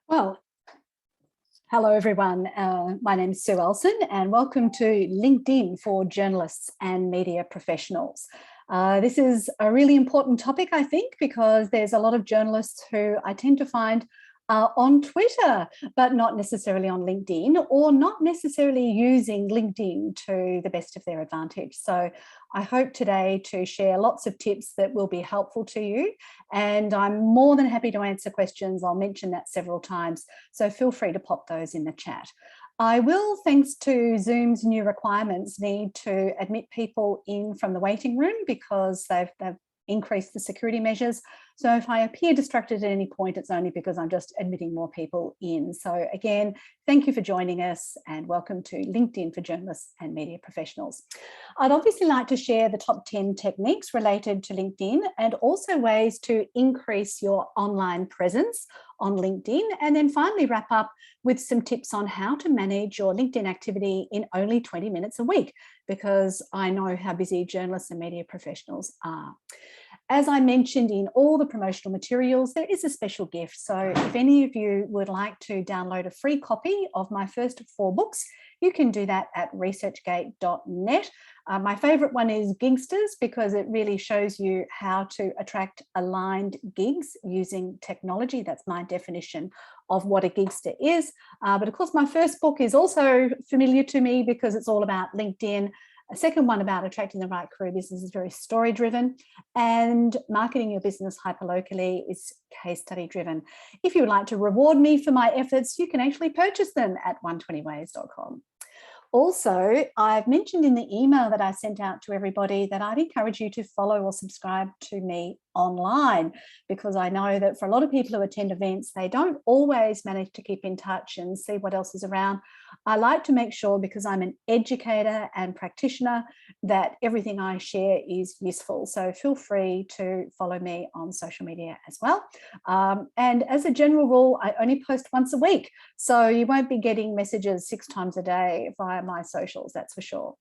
Well, hello everyone. My name is Sue Elson and welcome to LinkedIn for journalists and media professionals. This is a really important topic, I think, because there's a lot of journalists who I tend to find on Twitter, but not necessarily on LinkedIn, or not necessarily using LinkedIn to the best of their advantage. So I hope today to share lots of tips that will be helpful to you. And I'm more than happy to answer questions. I'll mention that several times. So feel free to pop those in the chat. I will, thanks to Zoom's new requirements, need to admit people in from the waiting room because they've increased the security measures. So if I appear distracted at any point, it's only because I'm just admitting more people in. So again, thank you for joining us and welcome to LinkedIn for journalists and media professionals. I'd obviously like to share the top 10 techniques related to LinkedIn and also ways to increase your online presence on LinkedIn, and then finally wrap up with some tips on how to manage your LinkedIn activity in only 20 minutes a week, because I know how busy journalists and media professionals are. As I mentioned in all the promotional materials, there is a special gift. So if any of you would like to download a free copy of my first 4 books, you can do that at researchgate.net. My favorite one is Gigsters, because it really shows you how to attract aligned gigs using technology. That's my definition of what a gigster is. But of course, my first book is also familiar to me because it's all about LinkedIn. A second one about attracting the right career business is very story driven, and marketing your business hyperlocally is case study driven. If you would like to reward me for my efforts, you can actually purchase them at 120ways.com. Also, I've mentioned in the email that I sent out to everybody that I'd encourage you to follow or subscribe to me online, because I know that for a lot of people who attend events, they don't always manage to keep in touch and see what else is around. I like to make sure, because I'm an educator and practitioner, that everything I share is useful. So feel free to follow me on social media as well. And as a general rule, I only post once a week. So you won't be getting messages 6 times a day via my socials, that's for sure.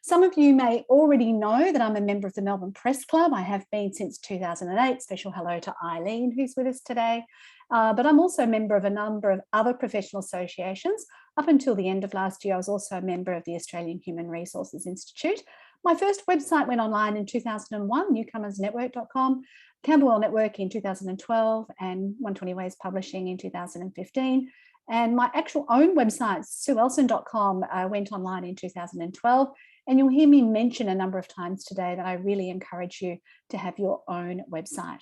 Some of you may already know that I'm a member of the Melbourne Press Club. I have been since 2008. Special hello to Eileen, who's with us today. But I'm also a member of a number of other professional associations. Up until the end of last year, I was also a member of the Australian Human Resources Institute. My first website went online in 2001, newcomersnetwork.com, Camberwell Network in 2012, and 120 Ways Publishing in 2015. And my actual own website, sueelson.com, went online in 2012. And you'll hear me mention a number of times today that I really encourage you to have your own website.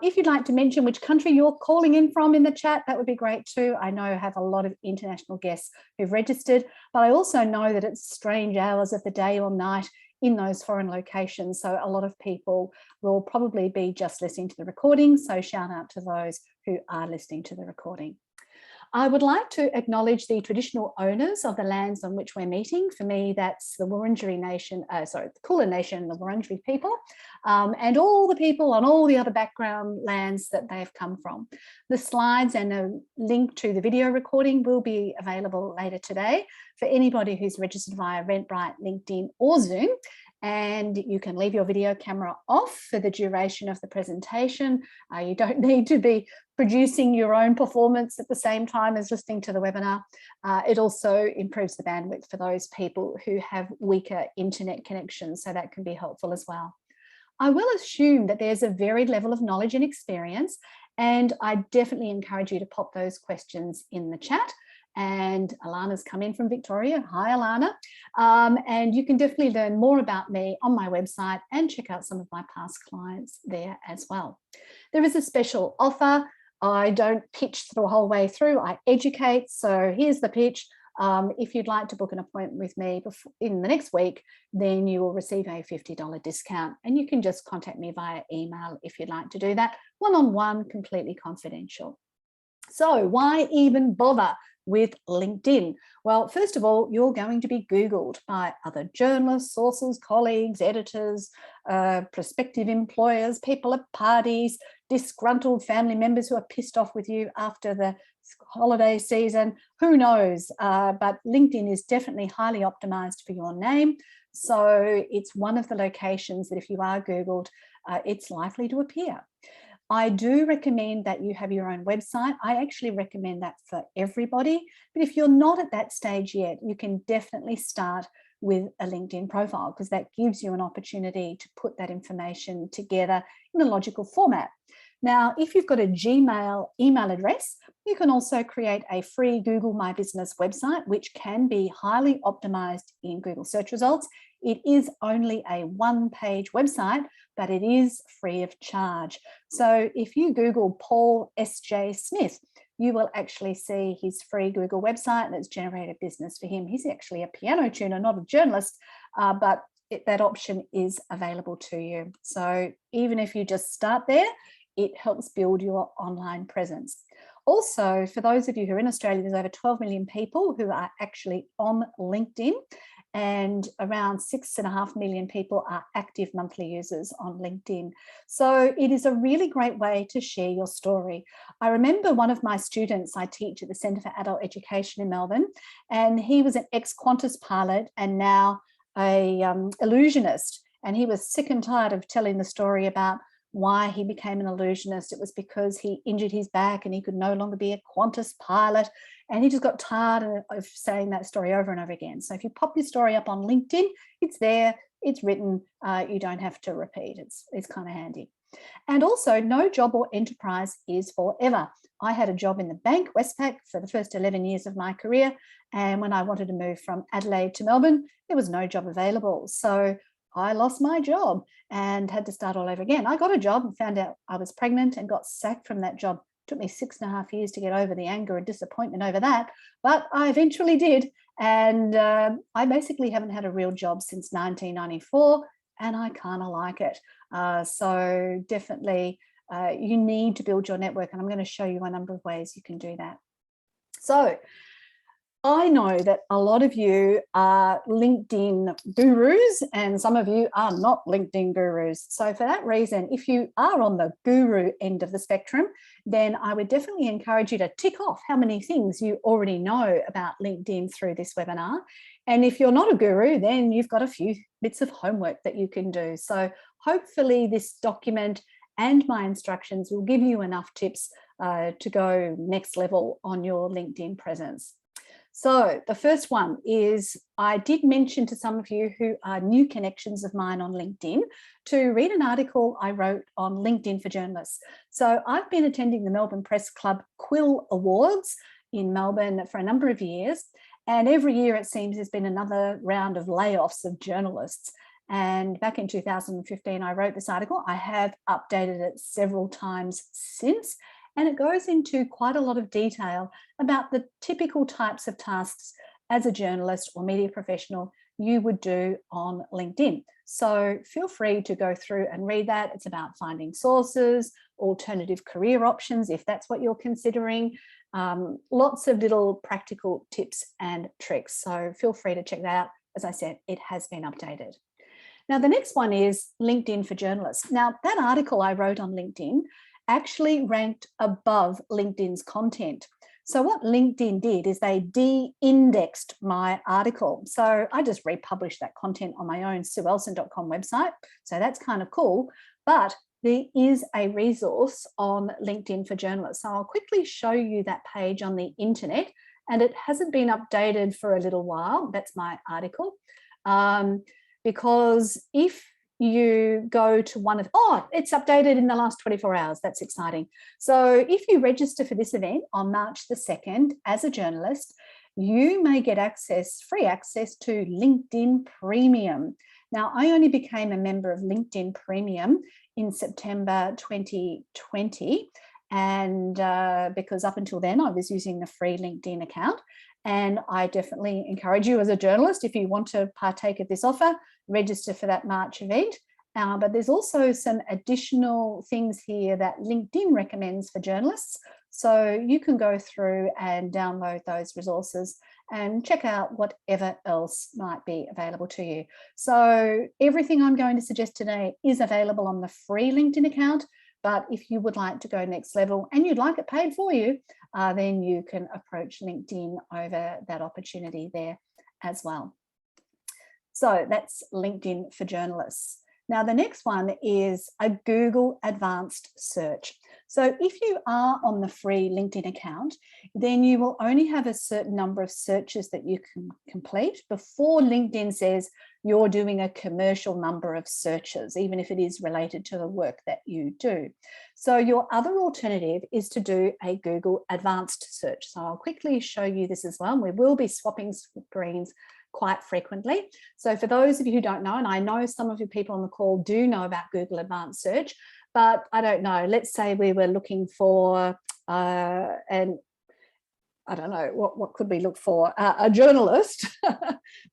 If you'd like to mention which country you're calling in from in the chat, that would be great too. I know I have a lot of international guests who've registered, but I also know that it's strange hours of the day or night in those foreign locations. So a lot of people will probably be just listening to the recording. So shout out to those who are listening to the recording. I would like to acknowledge the traditional owners of the lands on which we're meeting. For me, that's the Wurundjeri Nation, the Kulin Nation, the Wurundjeri people, and all the people on all the other background lands that they've come from. The slides and a link to the video recording will be available later today for anybody who's registered via Eventbrite, LinkedIn or Zoom. And you can leave your video camera off for the duration of the presentation. You don't need to be producing your own performance at the same time as listening to the webinar. It also improves the bandwidth for those people who have weaker internet connections, so that can be helpful as well. I will assume that there's a varied level of knowledge and experience, and I definitely encourage you to pop those questions in the chat. And Alana's come in from Victoria. Hi, Alana. And you can definitely learn more about me on my website and check out some of my past clients there as well. There is a special offer. I don't pitch the whole way through, I educate. So here's the pitch. If you'd like to book an appointment with me in the next week, then you will receive a $50 discount, and you can just contact me via email if you'd like to do that, one-on-one, completely confidential. So why even bother with LinkedIn? Well, first of all, you're going to be Googled by other journalists, sources, colleagues, editors, prospective employers, people at parties, disgruntled family members who are pissed off with you after the holiday season. Who knows? But LinkedIn is definitely highly optimized for your name. So it's one of the locations that if you are Googled, it's likely to appear. I do recommend that you have your own website. I actually recommend that for everybody. But if you're not at that stage yet, you can definitely start with a LinkedIn profile, because that gives you an opportunity to put that information together in a logical format. Now, if you've got a Gmail email address, you can also create a free Google My Business website, which can be highly optimized in Google search results. It is only a one-page website, but it is free of charge. So if you Google Paul S.J. Smith, you will actually see his free Google website, and it's generated business for him. He's actually a piano tuner, not a journalist, but that option is available to you. So even if you just start there, it helps build your online presence. Also, for those of you who are in Australia, there's over 12 million people who are actually on LinkedIn, and around 6.5 million people are active monthly users on LinkedIn. So it is a really great way to share your story. I remember one of my students I teach at the Centre for Adult Education in Melbourne, and he was an ex-Qantas pilot and now a illusionist. And he was sick and tired of telling the story about why he became an illusionist. It was because he injured his back and he could no longer be a Qantas pilot. And he just got tired of saying that story over and over again. So if you pop your story up on LinkedIn, it's there, it's written, you don't have to repeat. It's kind of handy. And also, no job or enterprise is forever. I had a job in the bank, Westpac, for the first 11 years of my career. And when I wanted to move from Adelaide to Melbourne, there was no job available. So I lost my job and had to start all over again. I got a job and found out I was pregnant and got sacked from that job. It took me 6.5 years to get over the anger and disappointment over that, but I eventually did. And I basically haven't had a real job since 1994, and I kind of like it. So definitely you need to build your network, and I'm going to show you a number of ways you can do that. So I know that a lot of you are LinkedIn gurus and some of you are not LinkedIn gurus. So for that reason, if you are on the guru end of the spectrum, then I would definitely encourage you to tick off how many things you already know about LinkedIn through this webinar. And if you're not a guru, then you've got a few bits of homework that you can do. So hopefully this document and my instructions will give you enough tips to go next level on your LinkedIn presence. So the first one is, I did mention to some of you who are new connections of mine on LinkedIn to read an article I wrote on LinkedIn for Journalists. So I've been attending the Melbourne Press Club Quill Awards in Melbourne for a number of years. And every year it seems there's been another round of layoffs of journalists. And back in 2015, I wrote this article. I have updated it several times since. And it goes into quite a lot of detail about the typical types of tasks as a journalist or media professional you would do on LinkedIn. So feel free to go through and read that. It's about finding sources, alternative career options, if that's what you're considering. Lots of little practical tips and tricks. So feel free to check that out. As I said, it has been updated. Now, the next one is LinkedIn for Journalists. Now, that article I wrote on LinkedIn actually ranked above LinkedIn's content. So what LinkedIn did is they de-indexed my article. So I just republished that content on my own sueelson.com website. So that's kind of cool. But there is a resource on LinkedIn for Journalists. So I'll quickly show you that page on the internet, and it hasn't been updated for a little while. That's my article. Because if you go to one of, it's updated in the last 24 hours. That's exciting. So if you register for this event on March the 2nd as a journalist, you may get free access to LinkedIn Premium. Now, I only became a member of LinkedIn Premium in September 2020. And because up until then, I was using a free LinkedIn account. And I definitely encourage you as a journalist, if you want to partake of this offer, register for that March event. But there's also some additional things here that LinkedIn recommends for journalists. So you can go through and download those resources and check out whatever else might be available to you. So everything I'm going to suggest today is available on the free LinkedIn account. But if you would like to go next level and you'd like it paid for you, then you can approach LinkedIn over that opportunity there as well. So that's LinkedIn for Journalists. Now, the next one is a Google Advanced Search. So if you are on the free LinkedIn account, then you will only have a certain number of searches that you can complete before LinkedIn says you're doing a commercial number of searches, even if it is related to the work that you do. So your other alternative is to do a Google Advanced search. So I'll quickly show you this as well. We will be swapping screens quite frequently. So for those of you who don't know, and I know some of you people on the call do know about Google Advanced Search, but I don't know, let's say we were looking for, and I don't know, what could we look for? A journalist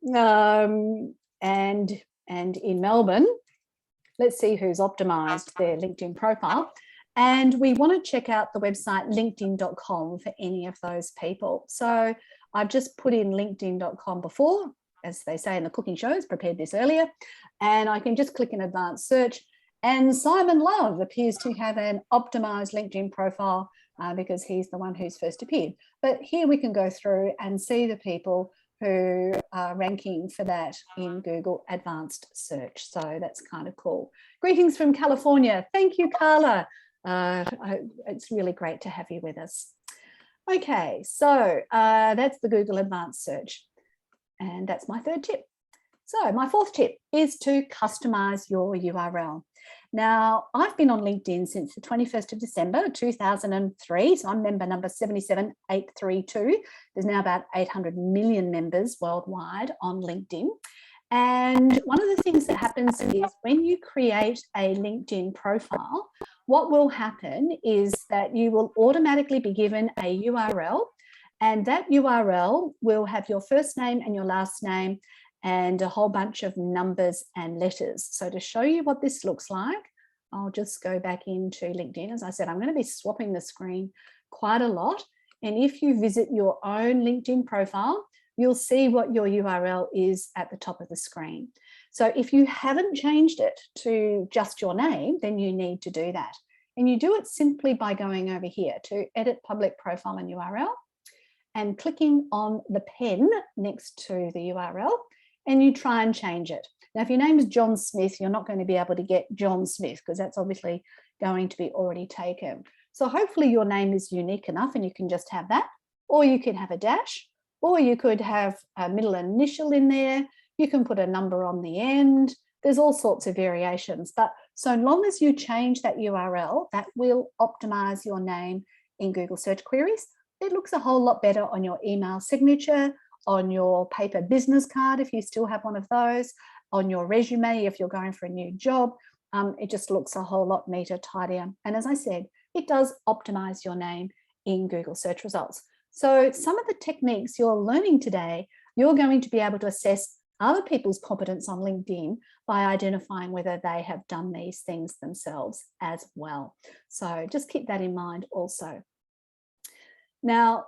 and in Melbourne. Let's see who's optimized their LinkedIn profile. And we want to check out the website linkedin.com for any of those people. So I've just put in linkedin.com before, as they say in the cooking shows, prepared this earlier, and I can just click an advanced search. And Simon Love appears to have an optimized LinkedIn profile because he's the one who's first appeared. But here we can go through and see the people who are ranking for that in Google Advanced Search. So that's kind of cool. Greetings from California. Thank you, Carla. It's really great to have you with us. Okay, so that's the Google Advanced Search. And that's my third tip. So my fourth tip is to customize your URL. Now, I've been on LinkedIn since the 21st of December 2003, so I'm member number 77832. There's now about 800 million members worldwide on LinkedIn. And one of the things that happens is when you create a LinkedIn profile, what will happen is that you will automatically be given a URL, and that URL will have your first name and your last name and a whole bunch of numbers and letters. So to show you what this looks like, I'll just go back into LinkedIn. As I said, I'm going to be swapping the screen quite a lot. And if you visit your own LinkedIn profile, you'll see what your URL is at the top of the screen. So if you haven't changed it to just your name, then you need to do that. And you do it simply by going over here to Edit Public Profile and URL and clicking on the pen next to the URL, and you try and change it. Now, if your name is John Smith, you're not going to be able to get John Smith because that's obviously going to be already taken. So hopefully your name is unique enough and you can just have that, or you can have a dash, or you could have a middle initial in there. You can put a number on the end. There's all sorts of variations, but so long as you change that URL, that will optimize your name in Google search queries. It looks a whole lot better on your email signature, on your paper business card, if you still have one of those, on your resume, if you're going for a new job. It just looks a whole lot neater, tidier. And as I said, it does optimize your name in Google search results. So some of the techniques you're learning today, you're going to be able to assess other people's competence on LinkedIn by identifying whether they have done these things themselves as well. So just keep that in mind also. Now,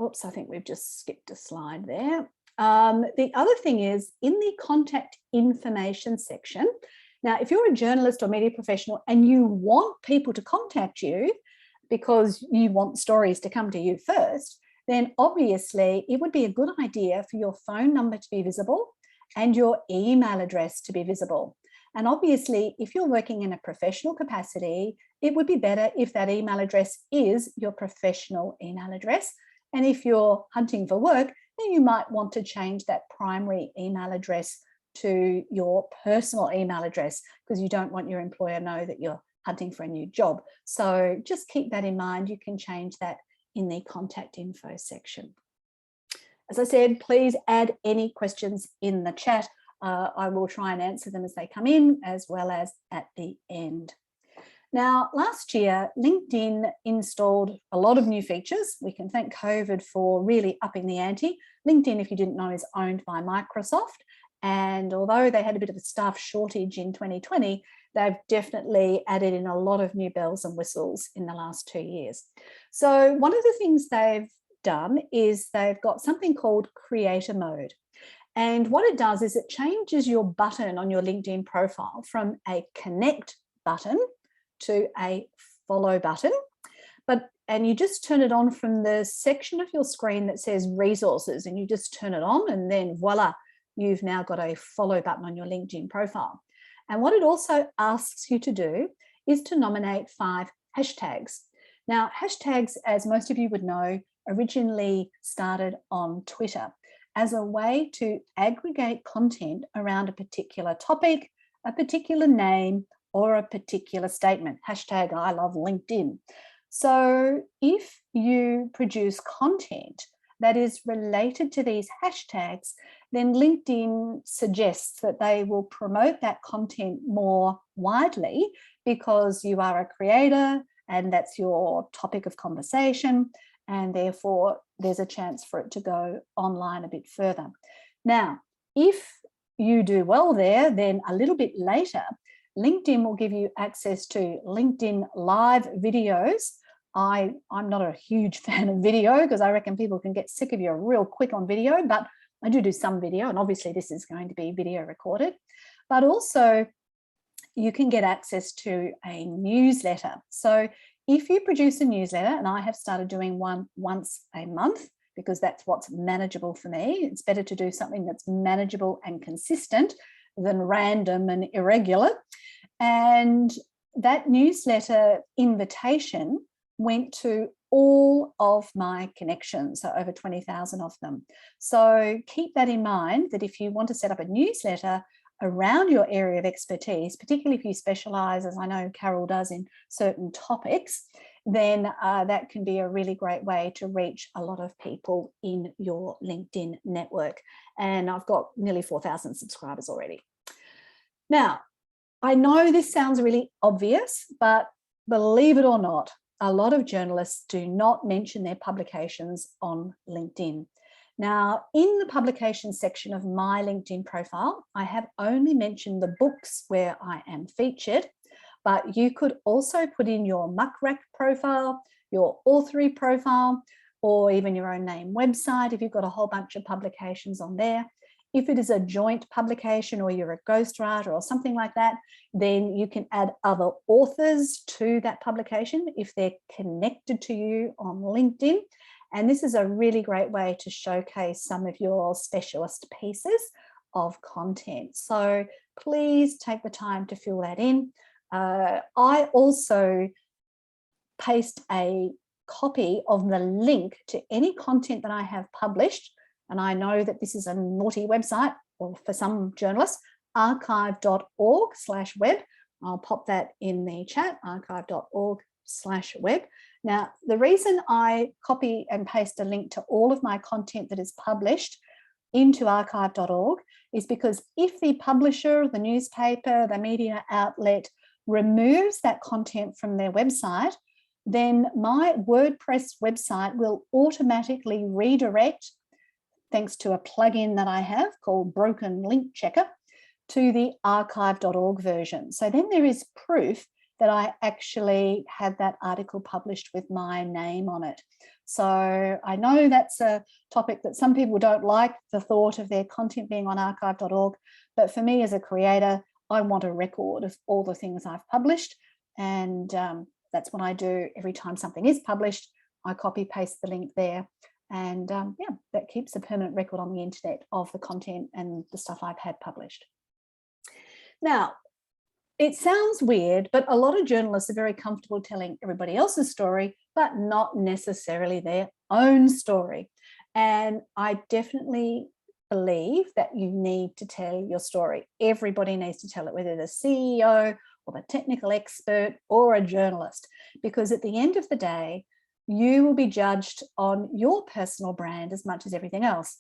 oops, I think we've just skipped a slide there. The other thing is in the contact information section. Now, if you're a journalist or media professional and you want people to contact you because you want stories to come to you first, then obviously it would be a good idea for your phone number to be visible and your email address to be visible. And obviously, if you're working in a professional capacity, it would be better if that email address is your professional email address. And if you're hunting for work, then you might want to change that primary email address to your personal email address because you don't want your employer to know that you're hunting for a new job. So just keep that in mind. You can change that in the contact info section. As I said, please add any questions in the chat. I will try and answer them as they come in, as well as at the end. Now, last year, LinkedIn installed a lot of new features. We can thank COVID for really upping the ante. LinkedIn, if you didn't know, is owned by Microsoft. And although they had a bit of a staff shortage in 2020, they've definitely added in a lot of new bells and whistles in the last 2 years. So one of the things they've done is they've got something called Creator Mode. And what it does is it changes your button on your LinkedIn profile from a connect button to a follow button. And you just turn it on from the section of your screen that says resources, and you just turn it on, and then voila, you've now got a follow button on your LinkedIn profile. And what it also asks you to do is to nominate 5 hashtags. Now, hashtags, as most of you would know, originally started on Twitter as a way to aggregate content around a particular topic, a particular name, or a particular statement. Hashtag I love LinkedIn. So if you produce content that is related to these hashtags, then LinkedIn suggests that they will promote that content more widely because you are a creator and that's your topic of conversation, and therefore there's a chance for it to go online a bit further. Now, if you do well there, then a little bit later, LinkedIn will give you access to LinkedIn live videos. I'm not a huge fan of video because I reckon people can get sick of you real quick on video, but I do some video, and obviously this is going to be video recorded. But also you can get access to a newsletter. So if you produce a newsletter, and I have started doing one once a month because that's what's manageable for me. It's better to do something that's manageable and consistent than random and irregular. And that newsletter invitation went to all of my connections, so over 20,000 of them. So keep that in mind, that if you want to set up a newsletter around your area of expertise, particularly if you specialize, as I know Carol does, in certain topics, then that can be a really great way to reach a lot of people in your LinkedIn network. And I've got nearly 4,000 subscribers already. Now, I know this sounds really obvious, but believe it or not, a lot of journalists do not mention their publications on LinkedIn. Now, in the publication section of my LinkedIn profile, I have only mentioned the books where I am featured, but you could also put in your muckrack profile, your authory profile, or even your own name website if you've got a whole bunch of publications on there. If it is a joint publication or you're a ghostwriter or something like that, then you can add other authors to that publication if they're connected to you on LinkedIn. And this is a really great way to showcase some of your specialist pieces of content. So please take the time to fill that in. I also paste a copy of the link to any content that I have published. And I know that this is a naughty website, or for some journalists, archive.org/web. I'll pop that in the chat, archive.org/web. Now, the reason I copy and paste a link to all of my content that is published into archive.org is because if the publisher, the newspaper, the media outlet removes that content from their website, then my WordPress website will automatically redirect, thanks to a plugin that I have called Broken Link Checker, to the archive.org version. So then there is proof that I actually had that article published with my name on it. So I know that's a topic that some people don't like, the thought of their content being on archive.org, but for me as a creator, I want a record of all the things I've published, and that's what I do every time something is published. I copy paste the link there, and yeah, that keeps a permanent record on the internet of the content and the stuff I've had published. Now, it sounds weird, but a lot of journalists are very comfortable telling everybody else's story, but not necessarily their own story. And I definitely believe that you need to tell your story. Everybody needs to tell it, whether the CEO or the technical expert or a journalist, because at the end of the day, you will be judged on your personal brand as much as everything else.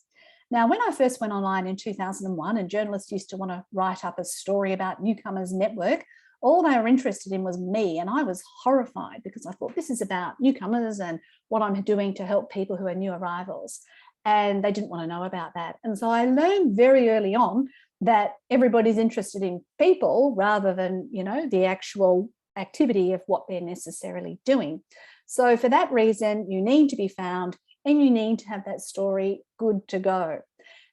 Now, when I first went online in 2001 and journalists used to want to write up a story about Newcomers Network, all they were interested in was me. And I was horrified because I thought, this is about newcomers and what I'm doing to help people who are new arrivals. And they didn't want to know about that. And so I learned very early on that everybody's interested in people rather than, you know, the actual activity of what they're necessarily doing. So for that reason, you need to be found and you need to have that story good to go.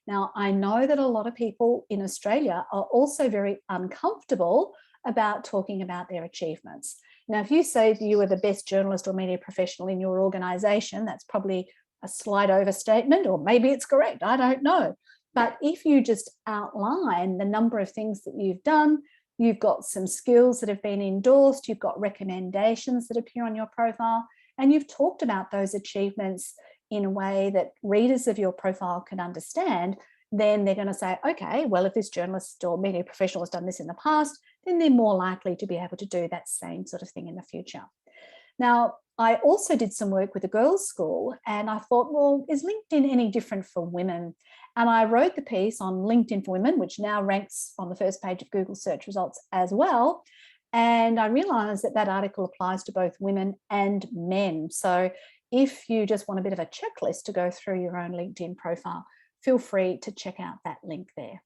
Now, I know that a lot of people in Australia are also very uncomfortable about talking about their achievements. Now, if you say that you are the best journalist or media professional in your organisation, that's probably a slight overstatement, or maybe it's correct, I don't know. But if you just outline the number of things that you've done, you've got some skills that have been endorsed, you've got recommendations that appear on your profile, and you've talked about those achievements in a way that readers of your profile can understand, then they're going to say, okay, well, if this journalist or media professional has done this in the past, then they're more likely to be able to do that same sort of thing in the future. Now, I also did some work with a girls' school, and I thought, well, is LinkedIn any different for women? And I wrote the piece on LinkedIn for Women, which now ranks on the first page of Google search results as well. And I realized that that article applies to both women and men. So if you just want a bit of a checklist to go through your own LinkedIn profile, feel free to check out that link there.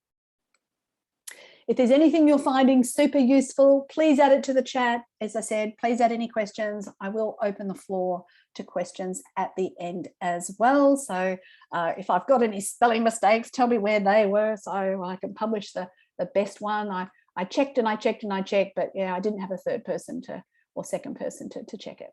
If there's anything you're finding super useful, please add it to the chat. As I said, please add any questions. I will open the floor to questions at the end as well. So if I've got any spelling mistakes, tell me where they were so I can publish the best one. I checked and I checked and I checked, but yeah, I didn't have a third person or second person to check it.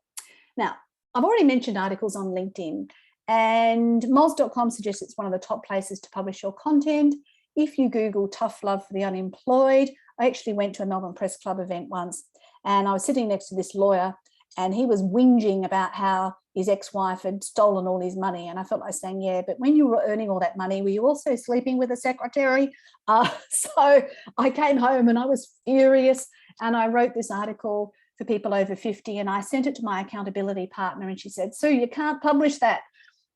Now, I've already mentioned articles on LinkedIn, and moz.com suggests it's one of the top places to publish your content. If you Google tough love for the unemployed, I actually went to a Melbourne Press Club event once, and I was sitting next to this lawyer, and he was whinging about how his ex-wife had stolen all his money. And I felt like saying, yeah, but when you were earning all that money, were you also sleeping with a secretary? So I came home and I was furious, and I wrote this article for people over 50, and I sent it to my accountability partner, and she said, Sue, you can't publish that.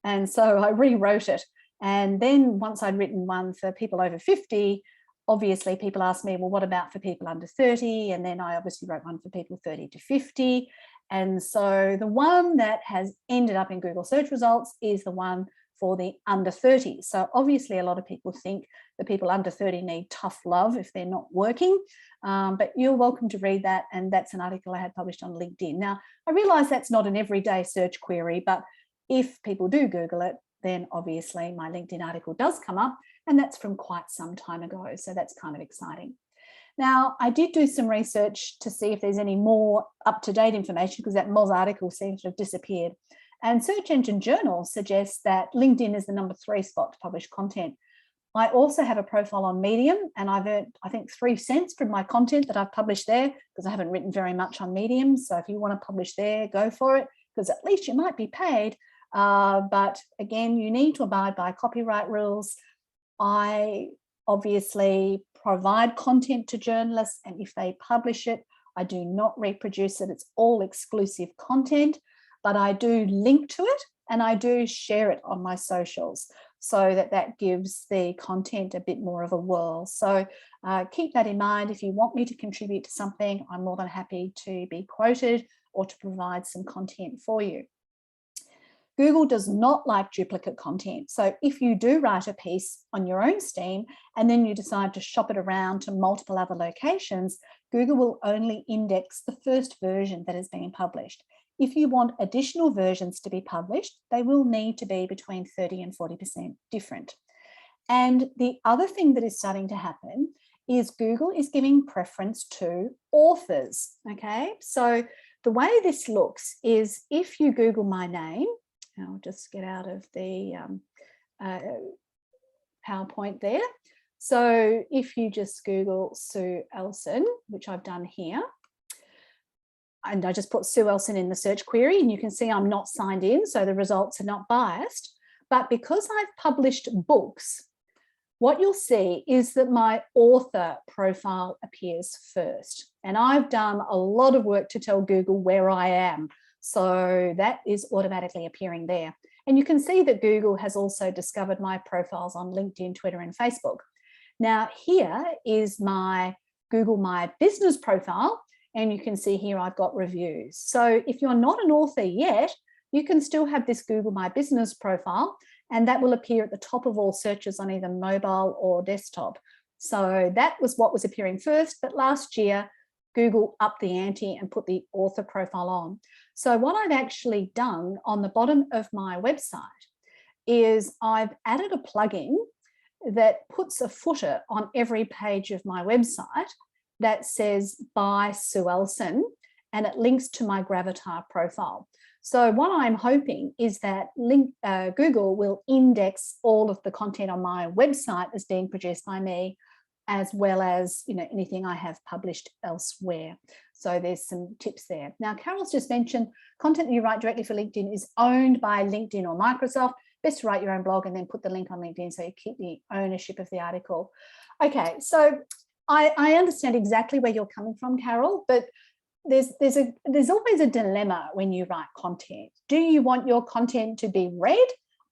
And so I rewrote it. And then once I'd written one for people over 50, obviously people asked me, well, what about for people under 30? And then I obviously wrote one for people 30 to 50. And so the one that has ended up in Google search results is the one for the under 30. So obviously a lot of people think that people under 30 need tough love if they're not working, but you're welcome to read that. And that's an article I had published on LinkedIn. Now, I realize that's not an everyday search query, but if people do Google it, then obviously my LinkedIn article does come up, and that's from quite some time ago. So that's kind of exciting. Now, I did do some research to see if there's any more up-to-date information, because that Moz article seems to have disappeared. And Search Engine Journal suggests that LinkedIn is the number 3 spot to publish content. I also have a profile on Medium, and I've earned, I think, 3 cents from my content that I've published there, because I haven't written very much on Medium. So if you want to publish there, go for it, because at least you might be paid. But again, you need to abide by copyright rules. I obviously provide content to journalists, and if they publish it, I do not reproduce it. It's all exclusive content, but I do link to it and I do share it on my socials, so that gives the content a bit more of a whirl. So keep that in mind. If you want me to contribute to something, I'm more than happy to be quoted or to provide some content for you. Google does not like duplicate content. So if you do write a piece on your own steam and then you decide to shop it around to multiple other locations, Google will only index the first version that is being published. If you want additional versions to be published, they will need to be between 30 and 40% different. And the other thing that is starting to happen is Google is giving preference to authors, okay? So the way this looks is if you Google my name, I'll just get out of the PowerPoint there. So if you just Google Sue Elson, which I've done here, and I just put Sue Elson in the search query, and you can see I'm not signed in, so the results are not biased. But because I've published books, what you'll see is that my author profile appears first. And I've done a lot of work to tell Google where I am. So that is automatically appearing there. And you can see that Google has also discovered my profiles on LinkedIn, Twitter, and Facebook. Now here is my Google My Business profile, and you can see here I've got reviews. So if you're not an author yet, you can still have this Google My Business profile, and that will appear at the top of all searches on either mobile or desktop. So that was what was appearing first, but last year, Google upped the ante and put the author profile on. So what I've actually done on the bottom of my website is I've added a plugin that puts a footer on every page of my website that says by Sue Elson, and it links to my Gravatar profile. So what I'm hoping is that Google will index all of the content on my website as being produced by me, as well as anything I have published elsewhere. So there's some tips there. Now, Carol's just mentioned content that you write directly for LinkedIn is owned by LinkedIn or Microsoft. Best to write your own blog and then put the link on LinkedIn so you keep the ownership of the article. Okay, so I understand exactly where you're coming from, Carol, but there's always a dilemma when you write content. Do you want your content to be read,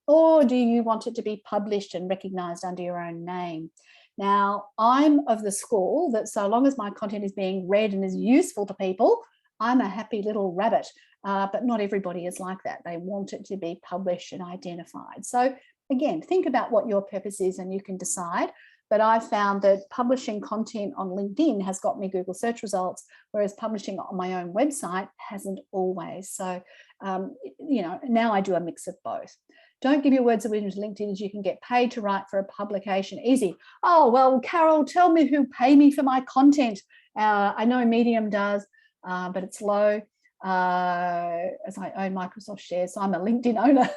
or do you want it to be published and recognized under your own name? Now, I'm of the school that so long as my content is being read and is useful to people, I'm a happy little rabbit. But not everybody is like that. They want it to be published and identified. So again, think about what your purpose is and you can decide. But I found that publishing content on LinkedIn has got me Google search results, whereas publishing it on my own website hasn't always. So, you know, now I do a mix of both. Don't give your words of wisdom to LinkedIn, as you can get paid to write for a publication. Easy. Oh, well, Carol, tell me who pay me for my content. I know Medium does, but it's low. As I own Microsoft shares, so I'm a LinkedIn owner.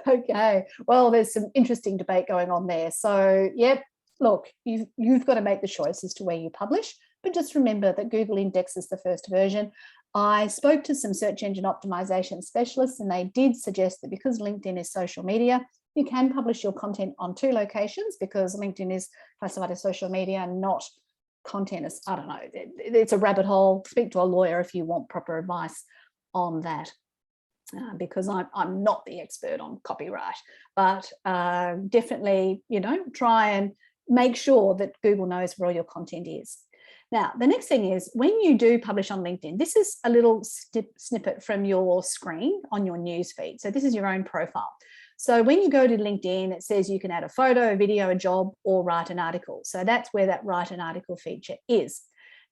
Okay, well, there's some interesting debate going on there. So, yep, look, you've got to make the choice as to where you publish, but just remember that Google indexes the first version. I spoke to some search engine optimization specialists, and they did suggest that because LinkedIn is social media, you can publish your content on 2 locations, because LinkedIn is classified as social media and not content as, I don't know, it's a rabbit hole. Speak to a lawyer if you want proper advice on that. Because I'm not the expert on copyright, but definitely, you know, try and make sure that Google knows where all your content is. Now, the next thing is, when you do publish on LinkedIn, this is a little snippet from your screen on your news feed. So this is your own profile. So when you go to LinkedIn, it says you can add a photo, a video, a job, or write an article. So that's where that write an article feature is.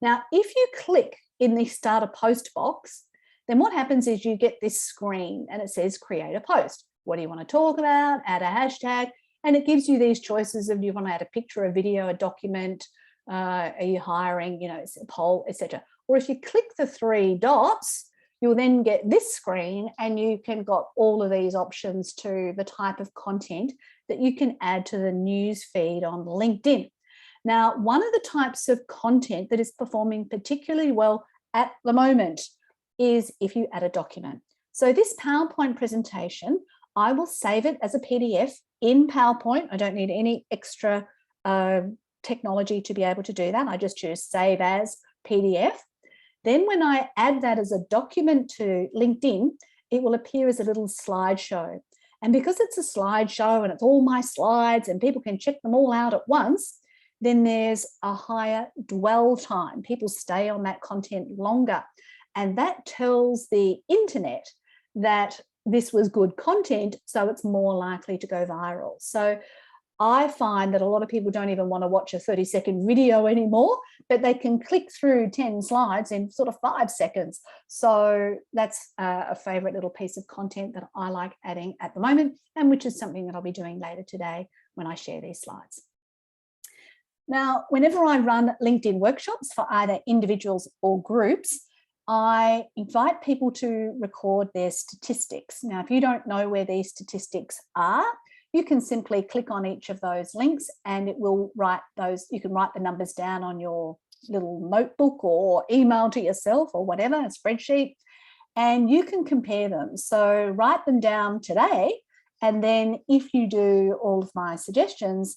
Now, if you click in the start a post box, then what happens is you get this screen and it says create a post. What do you want to talk about? Add a hashtag. And it gives you these choices of, do you want to add a picture, a video, a document? Are you hiring, you know, it's a poll, etc. Or if you click the 3 dots, you'll then get this screen and you can got all of these options to the type of content that you can add to the news feed on LinkedIn. Now, one of the types of content that is performing particularly well at the moment is if you add a document. So this PowerPoint presentation, I will save it as a PDF in PowerPoint. I don't need any extra technology to be able to do that. I just choose save as PDF. Then when I add that as a document to LinkedIn, it will appear as a little slideshow. And because it's a slideshow and it's all my slides and people can check them all out at once, then there's a higher dwell time. People stay on that content longer. And that tells the internet that this was good content, so it's more likely to go viral. So I find that a lot of people don't even want to watch a 30-second video anymore, but they can click through 10 slides in sort of 5 seconds. So that's a favorite little piece of content that I like adding at the moment, and which is something that I'll be doing later today when I share these slides. Now, whenever I run LinkedIn workshops for either individuals or groups, I invite people to record their statistics. Now, if you don't know where these statistics are, you can simply click on each of those links and it will write those. You can write the numbers down on your little notebook or email to yourself or whatever, a spreadsheet, and you can compare them. So write them down today, and then if you do all of my suggestions,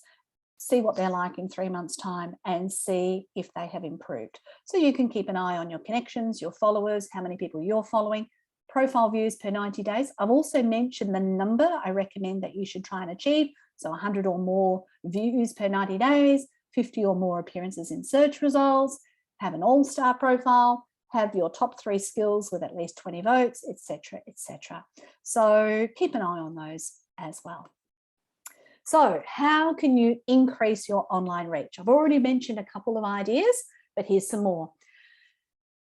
see what they're like in 3 months' time and see if they have improved. So you can keep an eye on your connections, your followers, how many people you're following, profile views per 90 days. I've also mentioned the number I recommend that you should try and achieve. So 100 or more views per 90 days, 50 or more appearances in search results, have an all-star profile, have your top 3 skills with at least 20 votes, etc., etc. So keep an eye on those as well. So how can you increase your online reach? I've already mentioned a couple of ideas, but here's some more.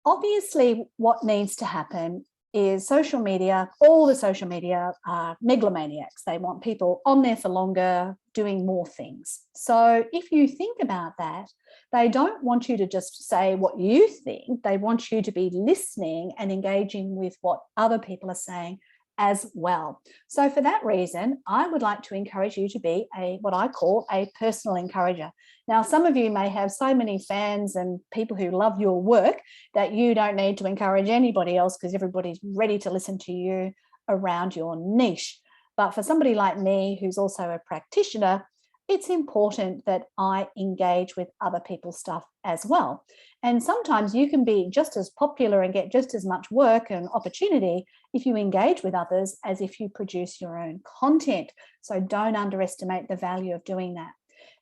Obviously, what needs to happen is social media, all the social media are megalomaniacs. They want people on there for longer, doing more things. So if you think about that, they don't want you to just say what you think. They want you to be listening and engaging with what other people are saying as well. So for that reason, I would like to encourage you to be what I call a personal encourager. Now, some of you may have so many fans and people who love your work that you don't need to encourage anybody else because everybody's ready to listen to you around your niche. But for somebody like me, who's also a practitioner, it's important that I engage with other people's stuff as well. And sometimes you can be just as popular and get just as much work and opportunity if you engage with others as if you produce your own content. So don't underestimate the value of doing that.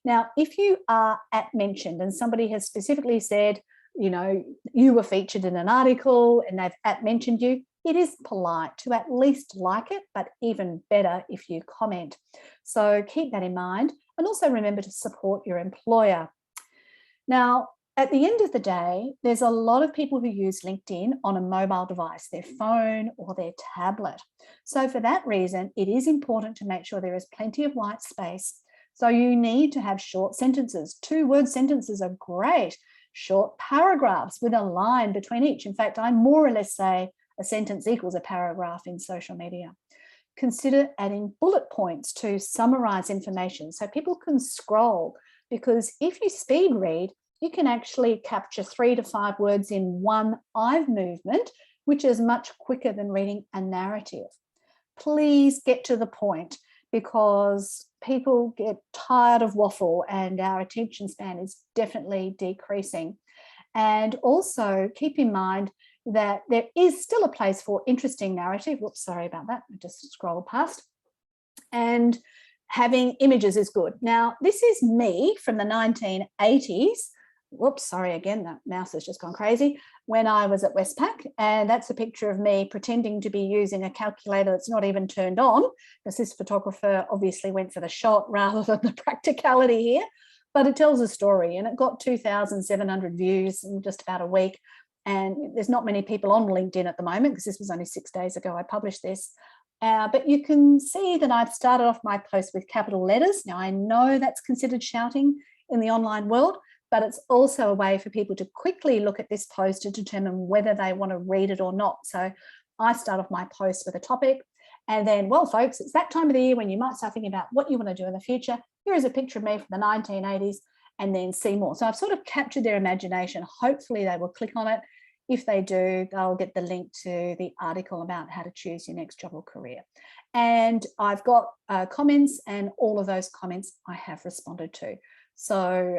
Now, if you are @mentioned and somebody has specifically said, you were featured in an article and they've @mentioned you, it is polite to at least like it, but even better if you comment. So keep that in mind, and also remember to support your employer. Now, at the end of the day, there's a lot of people who use LinkedIn on a mobile device, their phone or their tablet. So for that reason, it is important to make sure there is plenty of white space. So you need to have short sentences. 2-word sentences are great. Short paragraphs with a line between each. In fact, I more or less say a sentence equals a paragraph in social media. Consider adding bullet points to summarize information so people can scroll, because if you speed read, you can actually capture 3 to 5 words in one eye movement, which is much quicker than reading a narrative. Please get to the point, because people get tired of waffle and our attention span is definitely decreasing. And also keep in mind that there is still a place for interesting narrative. Whoops, sorry about that. I just scrolled past. And having images is good. Now, this is me from the 1980s. Whoops, sorry again, that mouse has just gone crazy. When I was at Westpac, and that's a picture of me pretending to be using a calculator that's not even turned on, because this photographer obviously went for the shot rather than the practicality here. But it tells a story, and it got 2,700 views in just about a week. And there's not many people on LinkedIn at the moment, because this was only 6 days ago I published this. But you can see that I've started off my post with capital letters. Now, I know that's considered shouting in the online world, but it's also a way for people to quickly look at this post to determine whether they want to read it or not. So I start off my post with a topic, and then, well, folks, it's that time of the year when you might start thinking about what you want to do in the future. Here is a picture of me from the 1980s, and then see more. So I've sort of captured their imagination. Hopefully they will click on it. If they do, they'll get the link to the article about how to choose your next job or career. And I've got comments, and all of those comments I have responded to. So,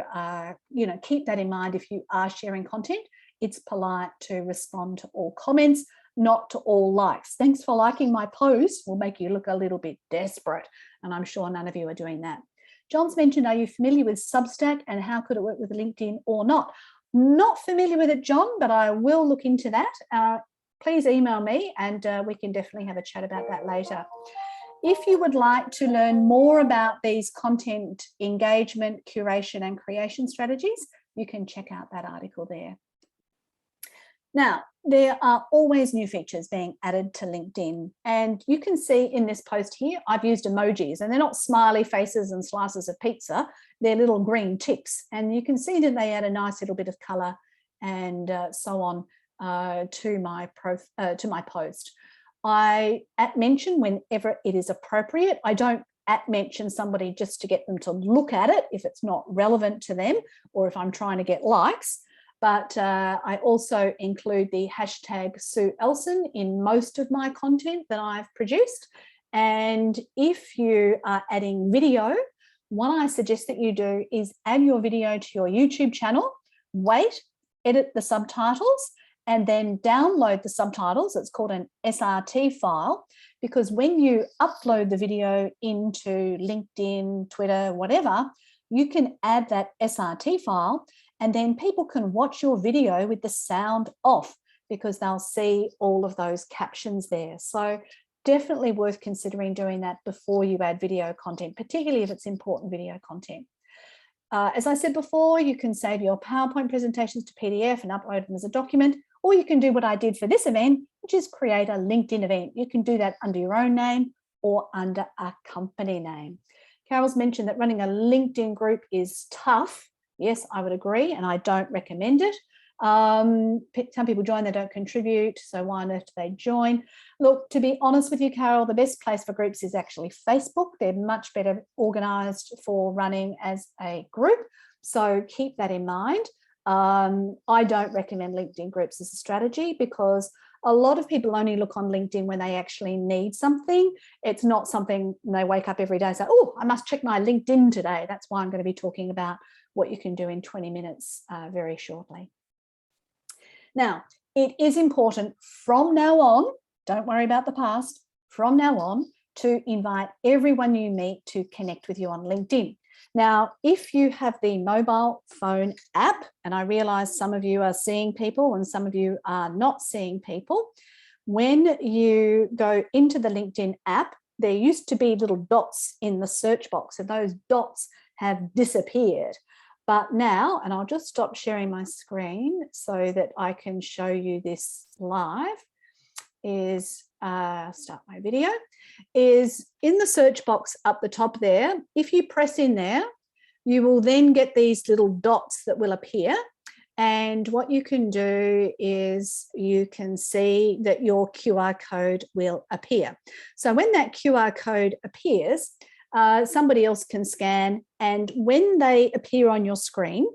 keep that in mind. If you are sharing content, it's polite to respond to all comments, not to all likes. Thanks for liking my post will make you look a little bit desperate, and I'm sure none of you are doing that. John's mentioned, are you familiar with Substack and how could it work with LinkedIn or not? Not familiar with it, John, but I will look into that. Please email me, and we can definitely have a chat about that later. If you would like to learn more about these content engagement, curation, and creation strategies, you can check out that article there. Now, there are always new features being added to LinkedIn, and you can see in this post here, I've used emojis, and they're not smiley faces and slices of pizza, they're little green ticks, and you can see that they add a nice little bit of color and so on to my post. I @mention whenever it is appropriate. I don't @mention somebody just to get them to look at it if it's not relevant to them or if I'm trying to get likes. But I also include the hashtag Sue Elson in most of my content that I've produced. And if you are adding video, what I suggest that you do is add your video to your YouTube channel, wait, edit the subtitles, and then download the subtitles. It's called an SRT file, because when you upload the video into LinkedIn, Twitter, whatever, you can add that SRT file, and then people can watch your video with the sound off because they'll see all of those captions there. So definitely worth considering doing that before you add video content, particularly if it's important video content. As I said before, you can save your PowerPoint presentations to PDF and upload them as a document, or you can do what I did for this event, which is create a LinkedIn event. You can do that under your own name or under a company name. Carol's mentioned that running a LinkedIn group is tough. Yes, I would agree, and I don't recommend it. Some people join, they don't contribute, so why not they join? Look, to be honest with you, Carol, the best place for groups is actually Facebook. They're much better organised for running as a group, so keep that in mind. I don't recommend LinkedIn groups as a strategy because a lot of people only look on LinkedIn when they actually need something. It's not something they wake up every day and say, oh, I must check my LinkedIn today. That's why I'm going to be talking about what you can do in 20 minutes very shortly. Now, it is important from now on, don't worry about the past, from now on, to invite everyone you meet to connect with you on LinkedIn. Now, if you have the mobile phone app, and I realize some of you are seeing people and some of you are not seeing people, when you go into the LinkedIn app, there used to be little dots in the search box, and those dots have disappeared. But now, and I'll just stop sharing my screen so that I can show you this live, is start my video, is in the search box up the top there. If you press in there, you will then get these little dots that will appear. And what you can do is you can see that your QR code will appear. So when that QR code appears, somebody else can scan, and when they appear on your screen,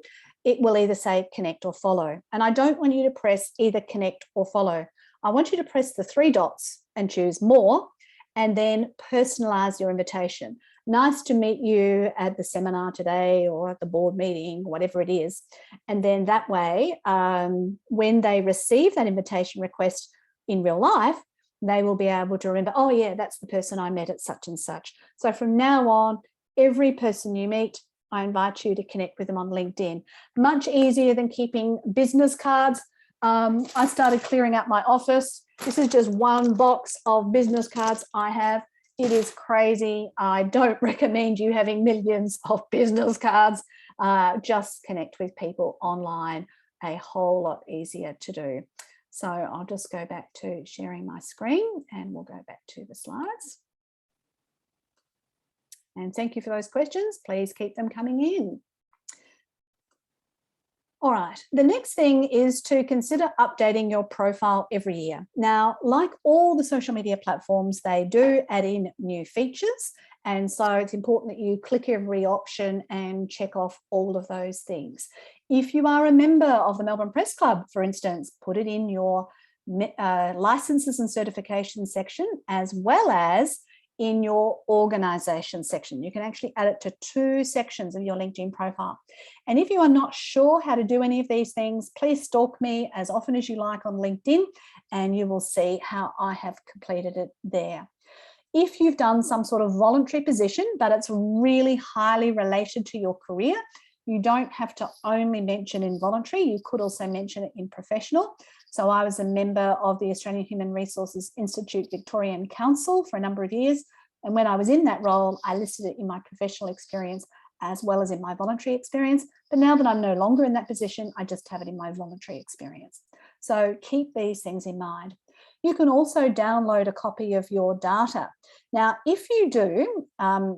it will either say connect or follow. And I don't want you to press either connect or follow. I want you to press the three dots and choose more, and then personalize your invitation. Nice to meet you at the seminar today or at the board meeting, whatever it is. And then that way, when they receive that invitation request in real life, they will be able to remember, oh yeah, that's the person I met at such and such. So from now on, every person you meet, I invite you to connect with them on LinkedIn. Much easier than keeping business cards. I started clearing out my office. This is just one box of business cards I have. It is crazy. I don't recommend you having millions of business cards. Just connect with people online, a whole lot easier to do. So I'll just go back to sharing my screen and we'll go back to the slides. And thank you for those questions. Please keep them coming in. All right, the next thing is to consider updating your profile every year. Now, like all the social media platforms, they do add in new features. And so it's important that you click every option and check off all of those things. If you are a member of the Melbourne Press Club, for instance, put it in your licenses and certification section, as well as in your organisation section. You can actually add it to 2 sections of your LinkedIn profile. And if you are not sure how to do any of these things, please stalk me as often as you like on LinkedIn, and you will see how I have completed it there. If you've done some sort of voluntary position, but it's really highly related to your career, you don't have to only mention in voluntary, you could also mention it in professional. So I was a member of the Australian Human Resources Institute Victorian Council for a number of years. And when I was in that role, I listed it in my professional experience as well as in my voluntary experience. But now that I'm no longer in that position, I just have it in my voluntary experience. So keep these things in mind. You can also download a copy of your data. Now, if you do,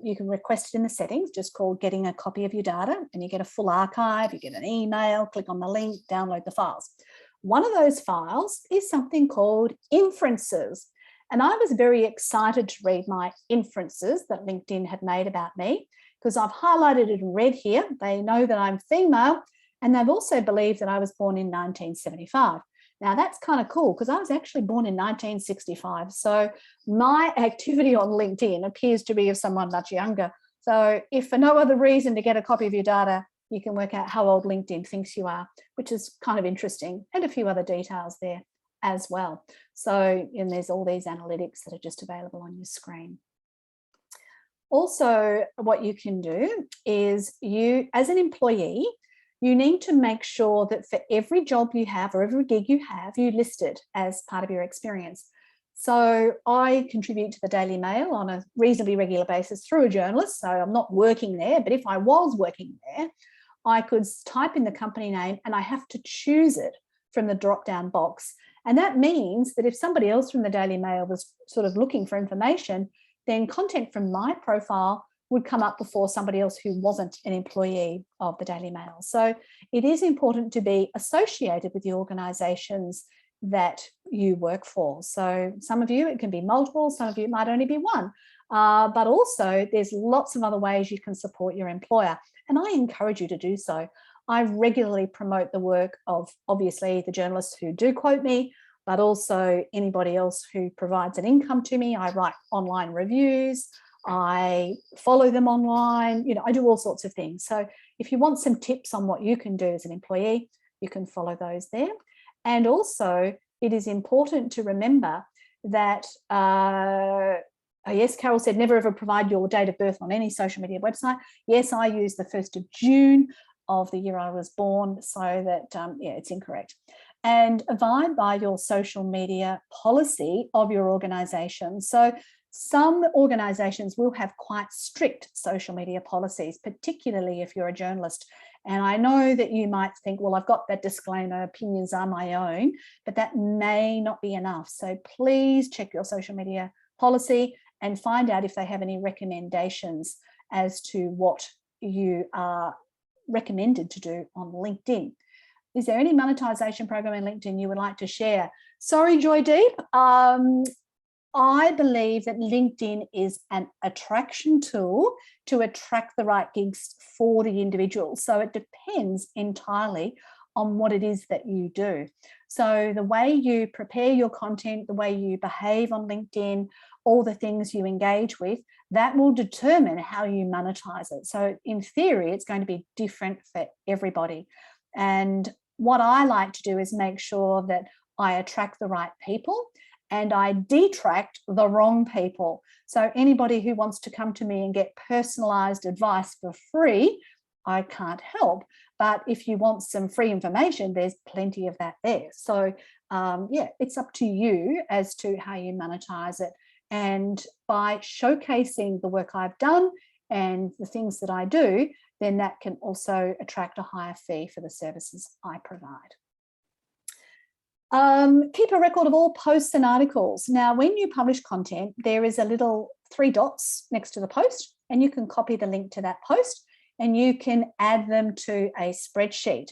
you can request it in the settings, just called getting a copy of your data, and you get a full archive, you get an email, click on the link, download the files. One of those files is something called inferences. And I was very excited to read my inferences that LinkedIn had made about me, because I've highlighted it in red here. They know that I'm female, and they've also believed that I was born in 1975. Now that's kind of cool because I was actually born in 1965. So my activity on LinkedIn appears to be of someone much younger. So if for no other reason to get a copy of your data, you can work out how old LinkedIn thinks you are, which is kind of interesting, and a few other details there as well. So, and there's all these analytics that are just available on your screen. Also, what you can do is you, as an employee, you need to make sure that for every job you have or every gig you have, you list it as part of your experience. So I contribute to the Daily Mail on a reasonably regular basis through a journalist. So I'm not working there, but if I was working there, I could type in the company name and I have to choose it from the drop-down box. And that means that if somebody else from the Daily Mail was sort of looking for information, then content from my profile would come up before somebody else who wasn't an employee of the Daily Mail. So it is important to be associated with the organisations that you work for. So some of you, it can be multiple, some of you it might only be one. But also there's lots of other ways you can support your employer. And I encourage you to do so. I regularly promote the work of, obviously, the journalists who do quote me, but also anybody else who provides an income to me. I write online reviews, I follow them online, I do all sorts of things. So if you want some tips on what you can do as an employee, you can follow those there. And also it is important to remember that, yes, Carol said, never ever provide your date of birth on any social media website. Yes, I use the 1st of June of the year I was born, so that, yeah, it's incorrect. And abide by your social media policy of your organisation. So some organisations will have quite strict social media policies, particularly if you're a journalist. And I know that you might think, well, I've got that disclaimer, opinions are my own, but that may not be enough. So please check your social media policy and find out if they have any recommendations as to what you are recommended to do on LinkedIn. Is there any monetization program in LinkedIn you would like to share? Sorry, Joydeep. I believe that LinkedIn is an attraction tool to attract the right gigs for the individual. So it depends entirely on what it is that you do. So the way you prepare your content, the way you behave on LinkedIn, all the things you engage with, that will determine how you monetize it. So in theory, it's going to be different for everybody. And what I like to do is make sure that I attract the right people and I detract the wrong people. So anybody who wants to come to me and get personalized advice for free, I can't help. But if you want some free information, there's plenty of that there. So yeah, it's up to you as to how you monetize it. And by showcasing the work I've done and the things that I do, then that can also attract a higher fee for the services I provide. Keep a record of all posts and articles. Now, when you publish content, there is a little 3 dots next to the post, and you can copy the link to that post and you can add them to a spreadsheet.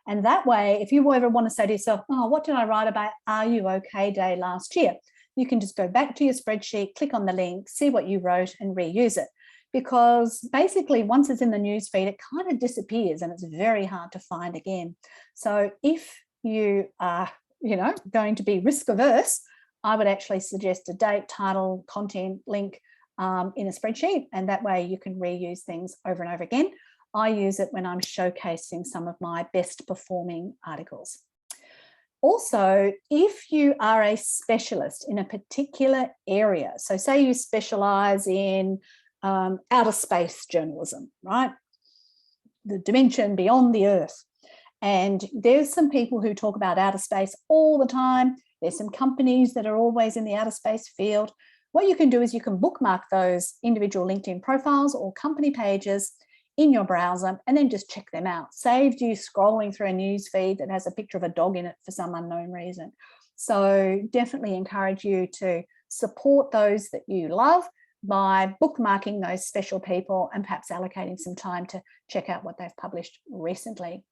And that way, if you ever want to say to yourself, oh, what did I write about Are You OK Day last year? You can just go back to your spreadsheet, click on the link, see what you wrote and reuse it. Because basically once it's in the newsfeed, it kind of disappears and it's very hard to find again. So if you are going to be risk averse, I would actually suggest a date, title, content, link in a spreadsheet, and that way you can reuse things over and over again. I use it when I'm showcasing some of my best performing articles. Also, if you are a specialist in a particular area, so say you specialize in outer space journalism, right? The dimension beyond the Earth. And there's some people who talk about outer space all the time. There's some companies that are always in the outer space field. What you can do is you can bookmark those individual LinkedIn profiles or company pages in your browser and then just check them out. Saves you scrolling through a news feed that has a picture of a dog in it for some unknown reason. So definitely encourage you to support those that you love by bookmarking those special people and perhaps allocating some time to check out what they've published recently.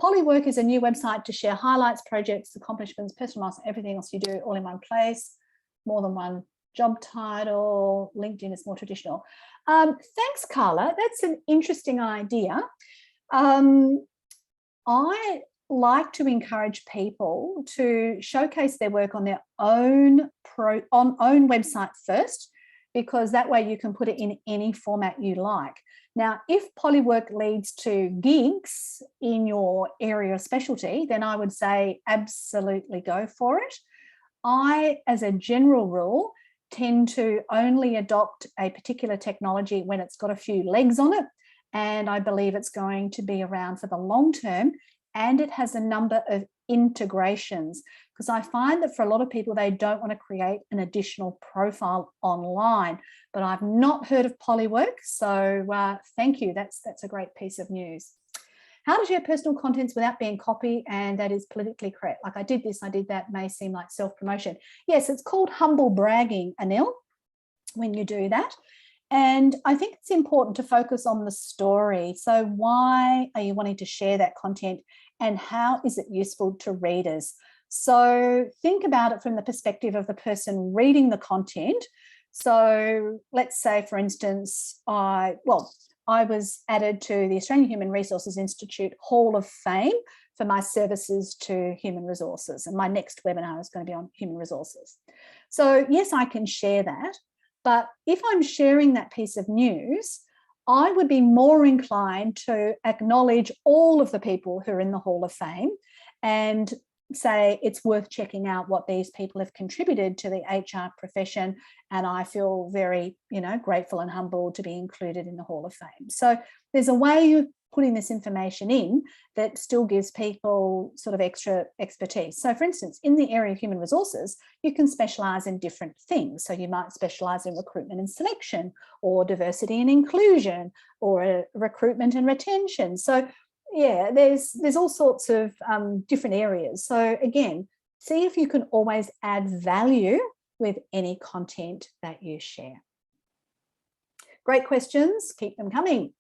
Polywork is a new website to share highlights, projects, accomplishments, personal milestones, everything else you do all in one place. More than one job title. LinkedIn is more traditional. Thanks, Carla. That's an interesting idea. I like to encourage people to showcase their work on their own website first, because that way you can put it in any format you like. Now, if Polywork leads to gigs in your area of specialty, then I would say absolutely go for it. I, as a general rule, tend to only adopt a particular technology when it's got a few legs on it, and I believe it's going to be around for the long term, and it has a number of integrations, because I find that for a lot of people, they don't want to create an additional profile online. But I've not heard of Polywork, so thank you. That's a great piece of news. How to share personal contents without being copied and that is politically correct? Like I did this, I did that, may seem like self-promotion. Yes, it's called humble bragging, Anil, when you do that. And I think it's important to focus on the story. So why are you wanting to share that content and how is it useful to readers? So think about it from the perspective of the person reading the content. So let's say, for instance, I was added to the Australian Human Resources Institute Hall of Fame for my services to human resources. And my next webinar is going to be on human resources. So yes, I can share that. But if I'm sharing that piece of news, I would be more inclined to acknowledge all of the people who are in the Hall of Fame and say it's worth checking out what these people have contributed to the HR profession. And I feel very, grateful and humbled to be included in the Hall of Fame. So there's a way of putting this information in that still gives people sort of extra expertise. So for instance, in the area of human resources, you can specialize in different things. So you might specialize in recruitment and selection, or diversity and inclusion, or recruitment and retention. So yeah, there's all sorts of different areas. So again, see if you can always add value with any content that you share. Great questions, keep them coming.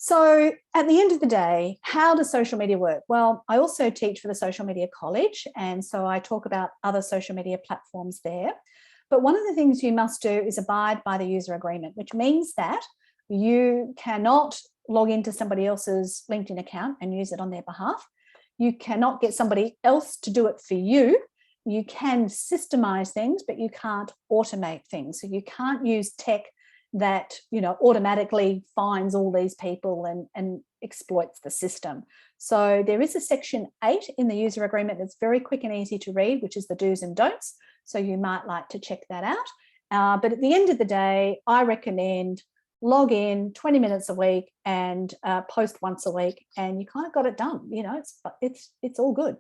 So at the end of the day, how does social media work? Well, I also teach for the Social Media College, and so I talk about other social media platforms there. But one of the things you must do is abide by the user agreement, which means that you cannot log into somebody else's LinkedIn account and use it on their behalf. You cannot get somebody else to do it for you. You can systemize things, but you can't automate things. So you can't use tech that automatically finds all these people and exploits the system. So there is a section 8 in the user agreement that's very quick and easy to read, which is the do's and don'ts. So you might like to check that out. But at the end of the day, I recommend log in 20 minutes a week and post once a week, and you kind of got it done. It's all good.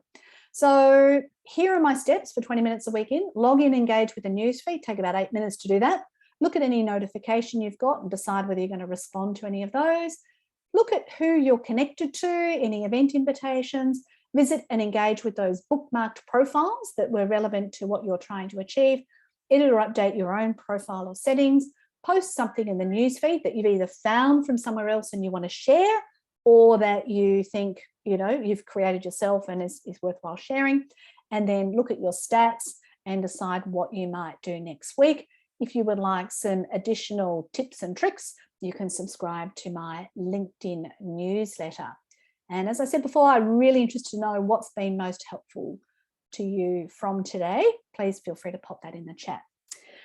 So here are my steps for 20 minutes a week in. Log in, engage with the newsfeed, take about 8 minutes to do that. Look at any notification you've got and decide whether you're going to respond to any of those. Look at who you're connected to, any event invitations. Visit and engage with those bookmarked profiles that were relevant to what you're trying to achieve. Edit or update your own profile or settings. Post something in the newsfeed that you've either found from somewhere else and you want to share, or that you think you've created yourself and is worthwhile sharing. And then look at your stats and decide what you might do next week. If you would like some additional tips and tricks, you can subscribe to my LinkedIn newsletter. And as I said before, I'm really interested to know what's been most helpful to you from today. Please feel free to pop that in the chat.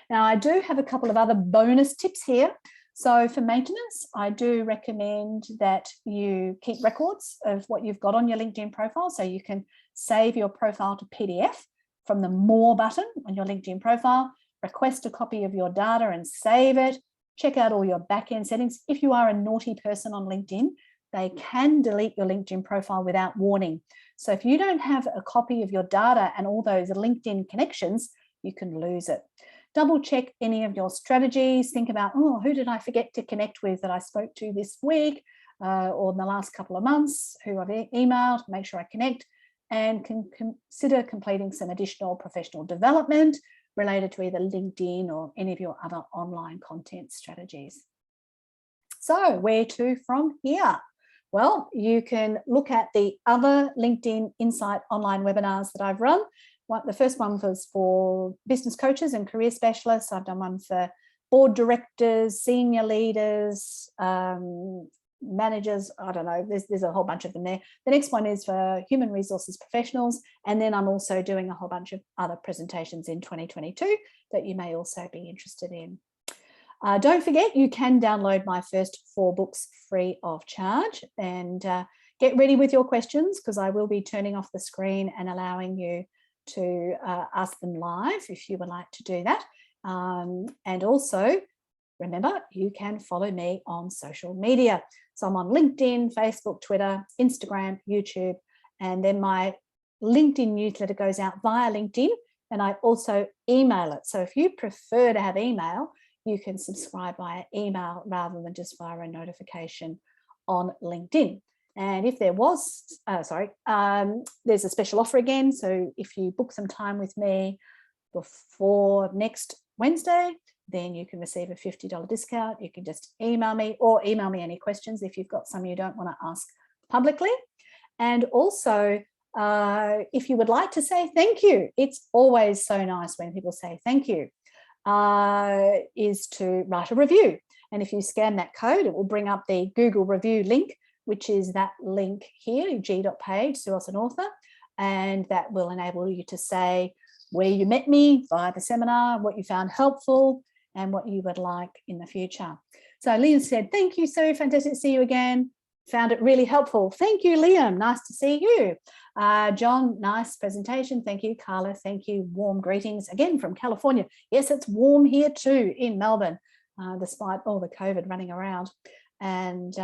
Now, I do have a couple of other bonus tips here. So for maintenance, I do recommend that you keep records of what you've got on your LinkedIn profile. So you can save your profile to PDF from the More button on your LinkedIn profile. Request a copy of your data and save it. Check out all your back-end settings. If you are a naughty person on LinkedIn, they can delete your LinkedIn profile without warning. So if you don't have a copy of your data and all those LinkedIn connections, you can lose it. Double check any of your strategies. Think about, who did I forget to connect with that I spoke to this week or in the last couple of months, who I've emailed, make sure I connect, and can consider completing some additional professional development related to either LinkedIn or any of your other online content strategies. So where to from here? Well, you can look at the other LinkedIn Insight online webinars that I've run. The first one was for business coaches and career specialists. I've done one for board directors, senior leaders, managers. I don't know, there's a whole bunch of them there. The next one is for human resources professionals. And then I'm also doing a whole bunch of other presentations in 2022 that you may also be interested in. Don't forget, you can download my first 4 books free of charge, and get ready with your questions, because I will be turning off the screen and allowing you to ask them live if you would like to do that. And also, remember, you can follow me on social media. So I'm on LinkedIn, Facebook, Twitter, Instagram, YouTube, and then my LinkedIn newsletter goes out via LinkedIn, and I also email it. So if you prefer to have email, you can subscribe via email rather than just via a notification on LinkedIn. And if there was, there's a special offer again. So if you book some time with me before next Wednesday, then you can receive a $50 discount. You can just email me or email me any questions if you've got some you don't want to ask publicly. And also, if you would like to say thank you, it's always so nice when people say thank you, is to write a review. And if you scan that code, it will bring up the Google review link, which is that link here, g.page, Sue Elson author, and that will enable you to say where you met me via the seminar, what you found helpful, and what you would like in the future. So Liam said, thank you, Sue, fantastic to see you again. Found it really helpful. Thank you, Liam, nice to see you. John, nice presentation. Thank you, Carla, thank you. Warm greetings again from California. Yes, it's warm here too in Melbourne, despite all the COVID running around. And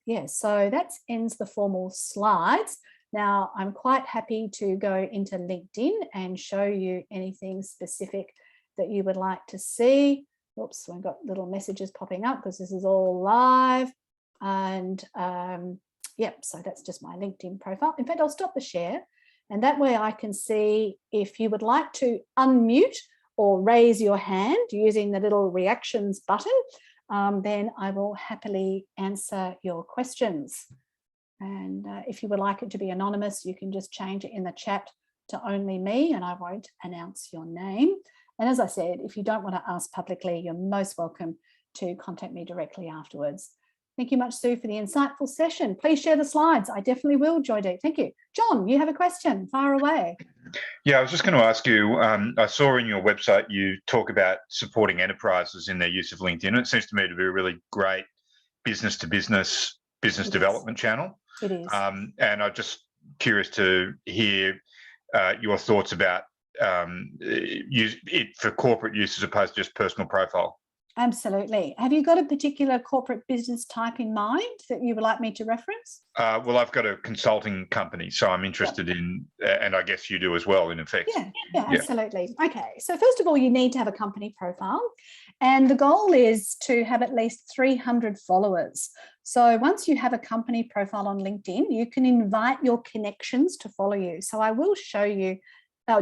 yeah, so that ends the formal slides. Now, I'm quite happy to go into LinkedIn and show you anything specific that you would like to see. Oops, we've got little messages popping up because this is all live. And yep, so that's just my LinkedIn profile. In fact, I'll stop the share, and that way I can see if you would like to unmute or raise your hand using the little reactions button, then I will happily answer your questions. And if you would like it to be anonymous, you can just change it in the chat to only me, and I won't announce your name. And as I said, if you don't want to ask publicly, you're most welcome to contact me directly afterwards. Thank you much, Sue, for the insightful session. Please share the slides. I definitely will, Joydeep. Thank you. John, you have a question. Fire away. Yeah, I was just going to ask you, I saw in your website you talk about supporting enterprises in their use of LinkedIn. It seems to me to be a really great business-to-business development channel. It is. And I'm just curious to hear your thoughts about use it for corporate use as opposed to just personal profile. Absolutely. Have you got a particular corporate business type in mind that you would like me to reference? Well, I've got a consulting company, so I'm interested in, and I guess you do as well, in effect. Yeah, absolutely. Okay, so first of all, you need to have a company profile, and the goal is to have at least 300 followers. So once you have a company profile on LinkedIn, you can invite your connections to follow you. So I will show you.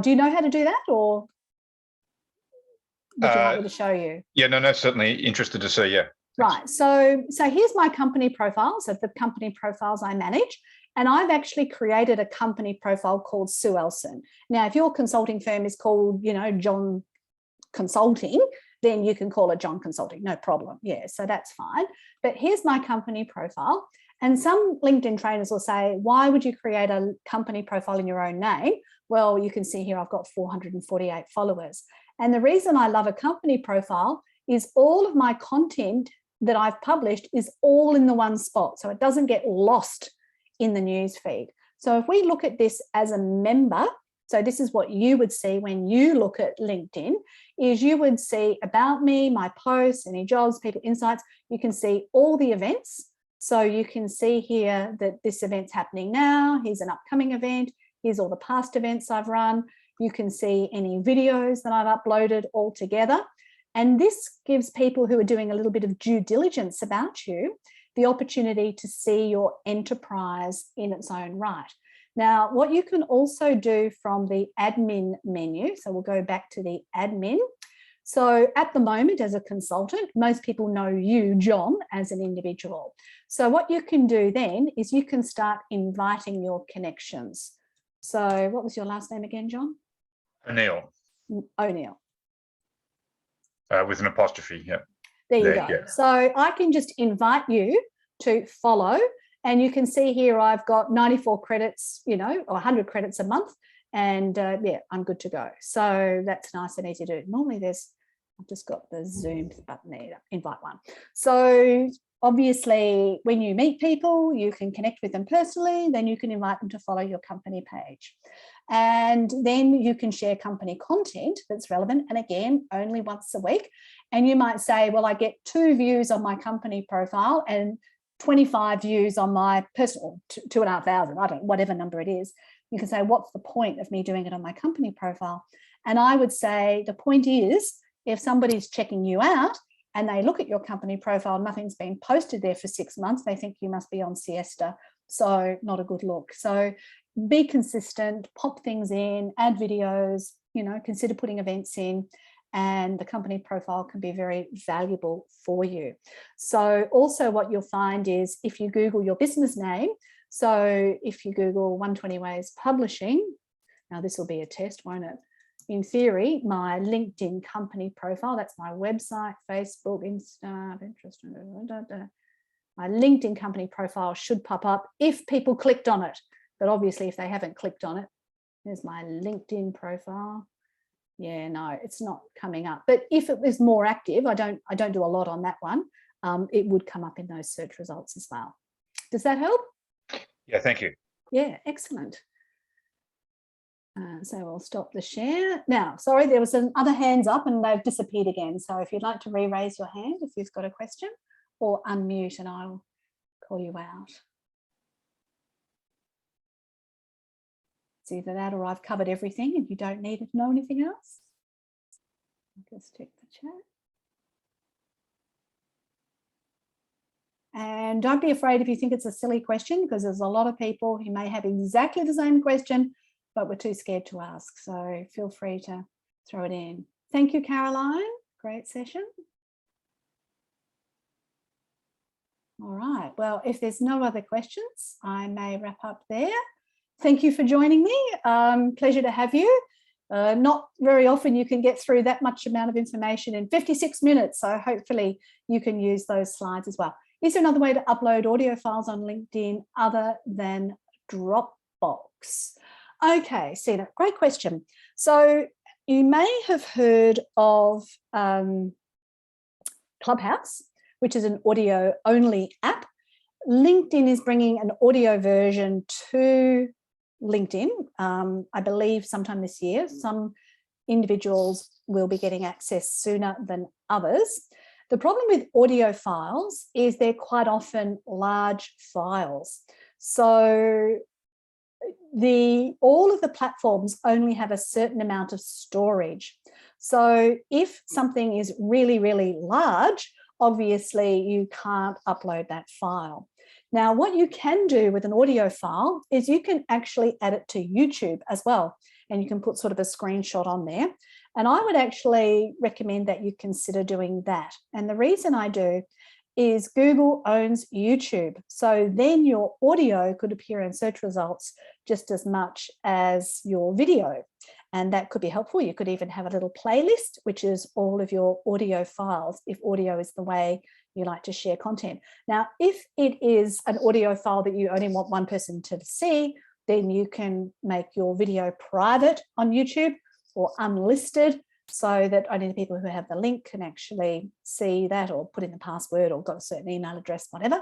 Do you know how to do that, or would you like me to show you? Yeah, no, certainly interested to see, yeah. Right, so here's my company profile, so the company profiles I manage, and I've actually created a company profile called Sue Elson. Now, if your consulting firm is called, John Consulting, then you can call it John Consulting, no problem. Yeah, so that's fine. But here's my company profile, and some LinkedIn trainers will say, why would you create a company profile in your own name? Well, you can see here I've got 448 followers. And the reason I love a company profile is all of my content that I've published is all in the one spot. So it doesn't get lost in the news feed. So if we look at this as a member, so this is what you would see when you look at LinkedIn, is you would see about me, my posts, any jobs, people insights. You can see all the events. So you can see here that this event's happening now. Here's an upcoming event. Here's all the past events I've run. You can see any videos that I've uploaded all together. And this gives people who are doing a little bit of due diligence about you the opportunity to see your enterprise in its own right. Now, what you can also do from the admin menu, so we'll go back to the admin. So at the moment, as a consultant, most people know you, John, as an individual. So what you can do then is you can start inviting your connections. So what was your last name again, John? O'Neill. O'Neill. With an apostrophe, yeah. There you go. Yeah. So I can just invite you to follow, and you can see here I've got 94 credits, or 100 credits a month, and yeah, I'm good to go. So that's nice and easy to do. Normally I've just got the Zoom button there, invite one. So obviously when you meet people, you can connect with them personally, then you can invite them to follow your company page. And then you can share company content that's relevant, and again, only once a week. And you might say, well, I get 2 views on my company profile and 25 views on my personal, 2,500, I don't know, whatever number it is. You can say, what's the point of me doing it on my company profile? And I would say the point is, if somebody's checking you out and they look at your company profile, nothing's been posted there for 6 months, they think you must be on siesta. So not a good look. So be consistent, pop things in, add videos, consider putting events in, and the company profile can be very valuable for you. So also what you'll find is if you Google your business name, so if you Google 120 Ways Publishing, now this will be a test, won't it? In theory, my LinkedIn company profile, that's my website, Facebook, Insta, Pinterest, my LinkedIn company profile should pop up if people clicked on it. But obviously if they haven't clicked on it, there's my LinkedIn profile. Yeah, no, it's not coming up. But if it was more active, I don't do a lot on that one. It would come up in those search results as well. Does that help? Yeah, thank you. Yeah, excellent. So we'll stop the share. Now, sorry, there was some other hands up and they've disappeared again. So if you'd like to re-raise your hand if you've got a question, or unmute and I'll call you out. It's either that or I've covered everything and you don't need to know anything else. I'll just check the chat. And don't be afraid if you think it's a silly question, because there's a lot of people who may have exactly the same question, but we're too scared to ask. So feel free to throw it in. Thank you, Caroline. Great session. All right. Well, if there's no other questions, I may wrap up there. Thank you for joining me. Pleasure to have you. Not very often you can get through that much amount of information in 56 minutes. So hopefully you can use those slides as well. Is there another way to upload audio files on LinkedIn other than Dropbox? Okay, Sina, great question. So you may have heard of Clubhouse, which is an audio only app. LinkedIn is bringing an audio version to LinkedIn, I believe sometime this year. Some individuals will be getting access sooner than others. The problem with audio files is they're quite often large files. So all of the platforms only have a certain amount of storage. So if something is really, really large, obviously you can't upload that file. Now, what you can do with an audio file is you can actually add it to YouTube as well, and you can put sort of a screenshot on there. And I would actually recommend that you consider doing that. And the reason I do is Google owns YouTube. So then your audio could appear in search results just as much as your video. And that could be helpful. You could even have a little playlist, which is all of your audio files, if audio is the way you like to share content. Now, if it is an audio file that you only want one person to see, then you can make your video private on YouTube or unlisted, so that only the people who have the link can actually see that, or put in the password or got a certain email address, whatever.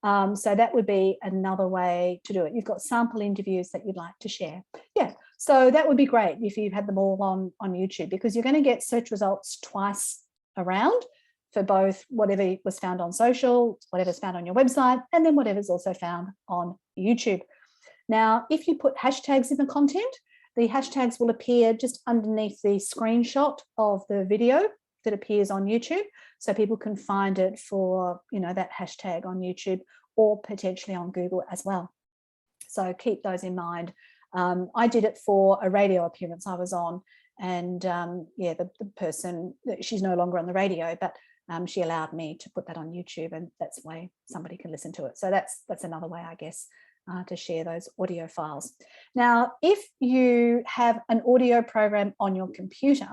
So that would be another way to do it. You've got sample interviews that you'd like to share. Yeah, so that would be great if you've had them all on YouTube, because you're going to get search results twice around for both whatever was found on social, whatever's found on your website, and then whatever's also found on YouTube. Now, if you put hashtags in the content, the hashtags will appear just underneath the screenshot of the video that appears on YouTube, so people can find it for, you know, that hashtag on YouTube or potentially on Google as well. So keep those in mind. I did it for a radio appearance I was on, and yeah, the person, she's no longer on the radio, but she allowed me to put that on YouTube, and that's the way somebody can listen to it. So that's another way, I guess, to share those audio files. Now, if you have an audio program on your computer,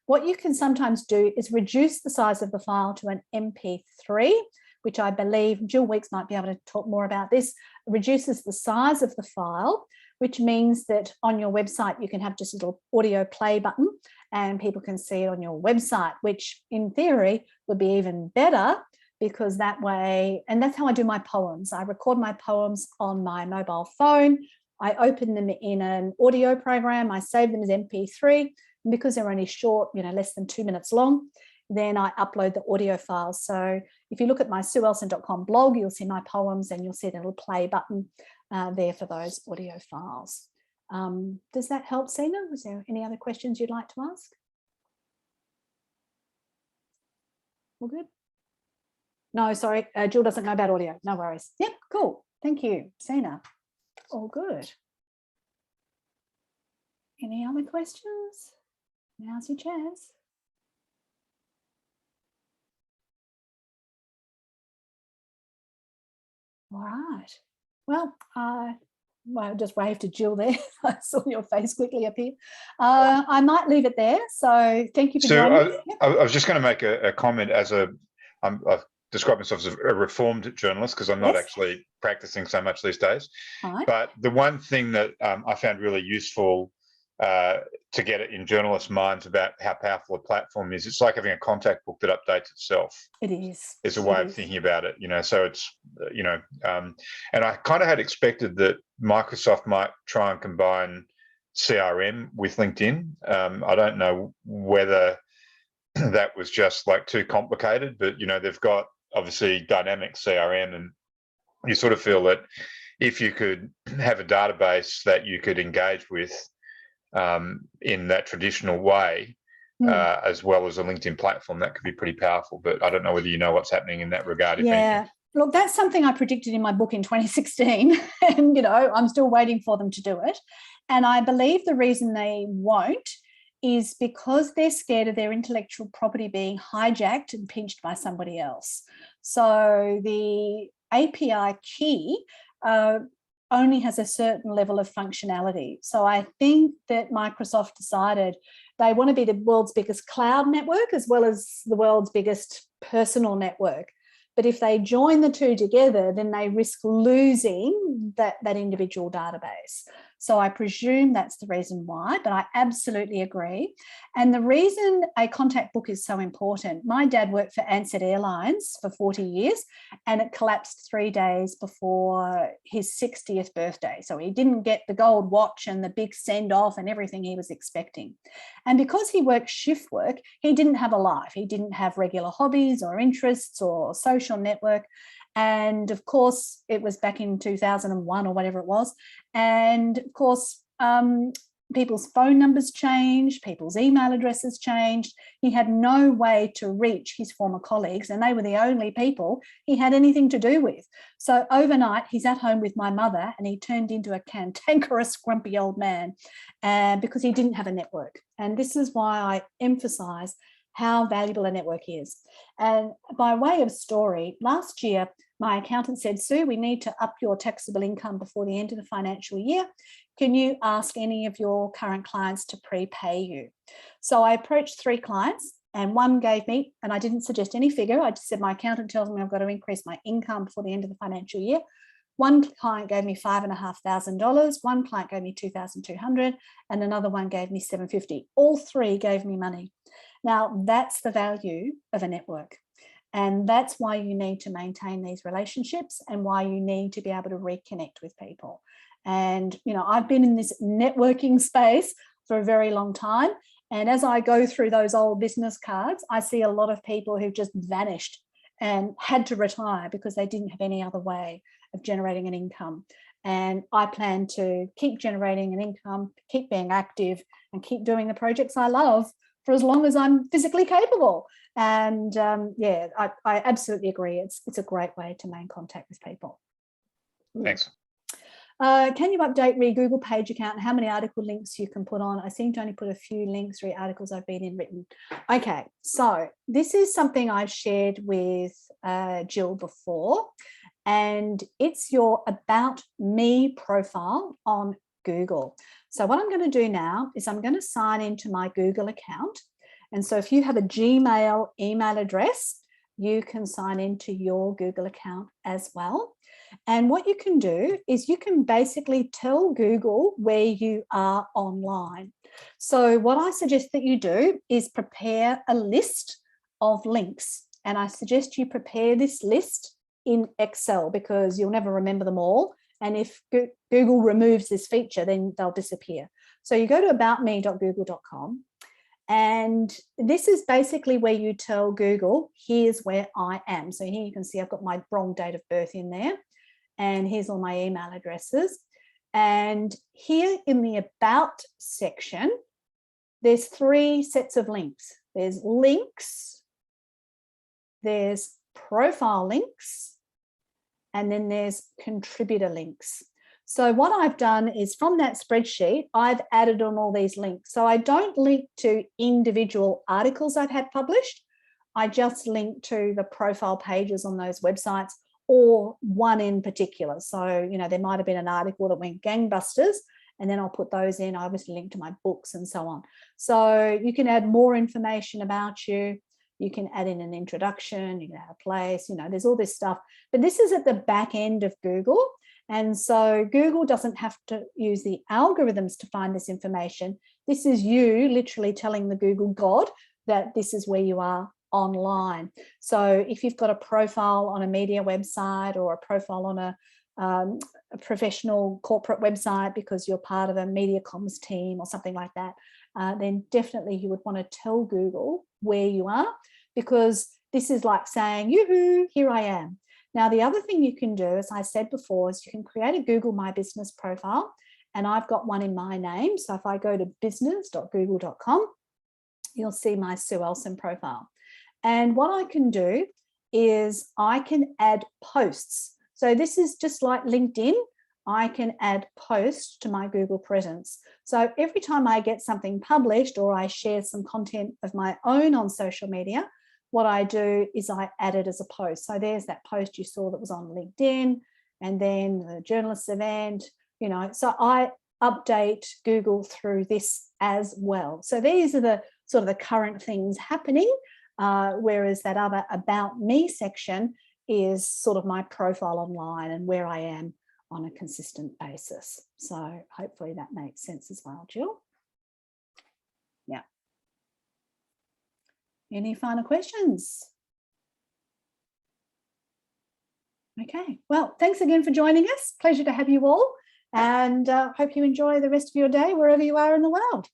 what you can sometimes do is reduce the size of the file to an MP3, which I believe Jill Weeks might be able to talk more about this. It reduces the size of the file, which means that on your website, you can have just a little audio play button and people can see it on your website, which in theory would be even better, because that way, and that's how I do my poems. I record my poems on my mobile phone. I open them in an audio program. I save them as MP3. And because they're only short, you know, less than 2 minutes long, then I upload the audio files. So if you look at my sueelson.com blog, you'll see my poems and you'll see the little play button there for those audio files. Does that help, Sina? Was there any other questions you'd like to ask? All good? No, sorry, Jill doesn't know about audio. No worries. Yep, cool. Thank you, Sina. All good. Any other questions? Now's your chance. All right. Well, I just waved to Jill there. I saw your face quickly appear. I might leave it there. So thank you for joining us. Yep. I was just going to make a comment as I've described myself as a reformed journalist because I'm not actually practicing so much these days. Right. But the one thing that I found really useful to get it in journalists' minds about how powerful a platform is, it's like having a contact book that updates itself. It is. It's a way of thinking about it, so it's, and I kind of had expected that Microsoft might try and combine CRM with LinkedIn. I don't know whether that was just like too complicated, but, they've got obviously dynamic CRM, and you sort of feel that if you could have a database that you could engage with in that traditional way, as well as a LinkedIn platform, that could be pretty powerful. But I don't know whether you know what's happening in that regard. Yeah, look, that's something I predicted in my book in 2016, and I'm still waiting for them to do it. And I believe the reason they won't is because they're scared of their intellectual property being hijacked and pinched by somebody else. So the API key only has a certain level of functionality. So I think that Microsoft decided they want to be the world's biggest cloud network as well as the world's biggest personal network. But if they join the two together, then they risk losing that individual database. So I presume that's the reason why, but I absolutely agree. And the reason a contact book is so important, my dad worked for Ansett Airlines for 40 years, and it collapsed 3 days before his 60th birthday. So he didn't get the gold watch and the big send off and everything he was expecting. And because he worked shift work, he didn't have a life. He didn't have regular hobbies or interests or social network. And of course, it was back in 2001 or whatever it was. And of course, people's phone numbers changed, people's email addresses changed. He had no way to reach his former colleagues, and they were the only people he had anything to do with. So overnight, he's at home with my mother, and he turned into a cantankerous, grumpy old man because he didn't have a network. And this is why I emphasize how valuable a network is. And by way of story, last year, my accountant said, Sue, we need to up your taxable income before the end of the financial year. Can you ask any of your current clients to prepay you? So I approached 3 clients, and one gave me, and I didn't suggest any figure, I just said my accountant tells me I've got to increase my income before the end of the financial year. One client gave me $5,500, one client gave me $2,200, and another one gave me $750. All 3 gave me money. Now, that's the value of a network. And that's why you need to maintain these relationships and why you need to be able to reconnect with people. And, I've been in this networking space for a very long time. And as I go through those old business cards, I see a lot of people who just vanished and had to retire because they didn't have any other way of generating an income. And I plan to keep generating an income, keep being active, and keep doing the projects I love for as long as I'm physically capable. And I absolutely agree. It's a great way to maintain contact with people. Thanks. Can you update re Google page account and how many article links you can put on? I seem to only put a few links, 3 articles I've been in written. Okay, so this is something I've shared with Jill before, and it's your About Me profile on Google. So what I'm going to do now is I'm going to sign into my Google account. And so if you have a Gmail email address, you can sign into your Google account as well. And what you can do is you can basically tell Google where you are online. So what I suggest that you do is prepare a list of links. And I suggest you prepare this list in Excel because you'll never remember them all. And if Google removes this feature, then they'll disappear. So you go to aboutme.google.com. And this is basically where you tell Google, here's where I am. So here you can see I've got my wrong date of birth in there. And here's all my email addresses. And here in the About section, there's 3 sets of links. There's links, there's profile links, and then there's contributor links. So what I've done is from that spreadsheet, I've added on all these links. So I don't link to individual articles I've had published. I just link to the profile pages on those websites or one in particular. So, you know, there might have been an article that went gangbusters, and then I'll put those in. I obviously link to my books and so on. So you can add more information about you. You can add in an introduction, you can add a place, you know, there's all this stuff. But this is at the back end of Google. And so Google doesn't have to use the algorithms to find this information. This is you literally telling the Google God that this is where you are online. So if you've got a profile on a media website or a profile on a professional corporate website because you're part of a media comms team or something like that, then definitely you would want to tell Google where you are, because this is like saying, yoo-hoo, here I am. Now, the other thing you can do, as I said before, is you can create a Google My Business profile, and I've got one in my name. So if I go to business.google.com, you'll see my Sue Elson profile. And what I can do is I can add posts. So this is just like LinkedIn. I can add posts to my Google presence. So every time I get something published or I share some content of my own on social media, what I do is I add it as a post. So there's that post you saw that was on LinkedIn, and then the journalists event, you know, so I update Google through this as well. So these are the sort of the current things happening, whereas that other About Me section is sort of my profile online and where I am on a consistent basis. So hopefully that makes sense as well, Jill. Yeah. Any final questions? Okay, well, thanks again for joining us. Pleasure to have you all, and hope you enjoy the rest of your day wherever you are in the world.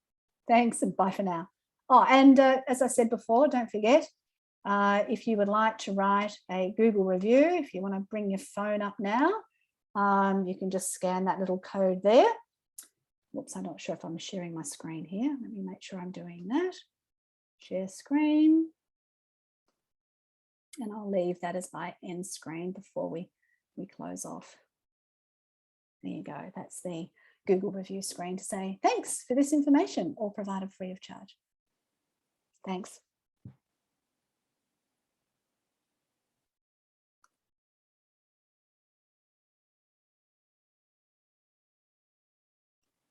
Thanks, and bye for now. Oh, and as I said before, don't forget, if you would like to write a Google review, if you want to bring your phone up now, you can just scan that little code there. Whoops, I'm not sure if I'm sharing my screen here. Let me make sure I'm doing that. Share screen. And I'll leave that as my end screen before we close off. There you go. That's the Google review screen to say, thanks for this information, all provided free of charge. Thanks.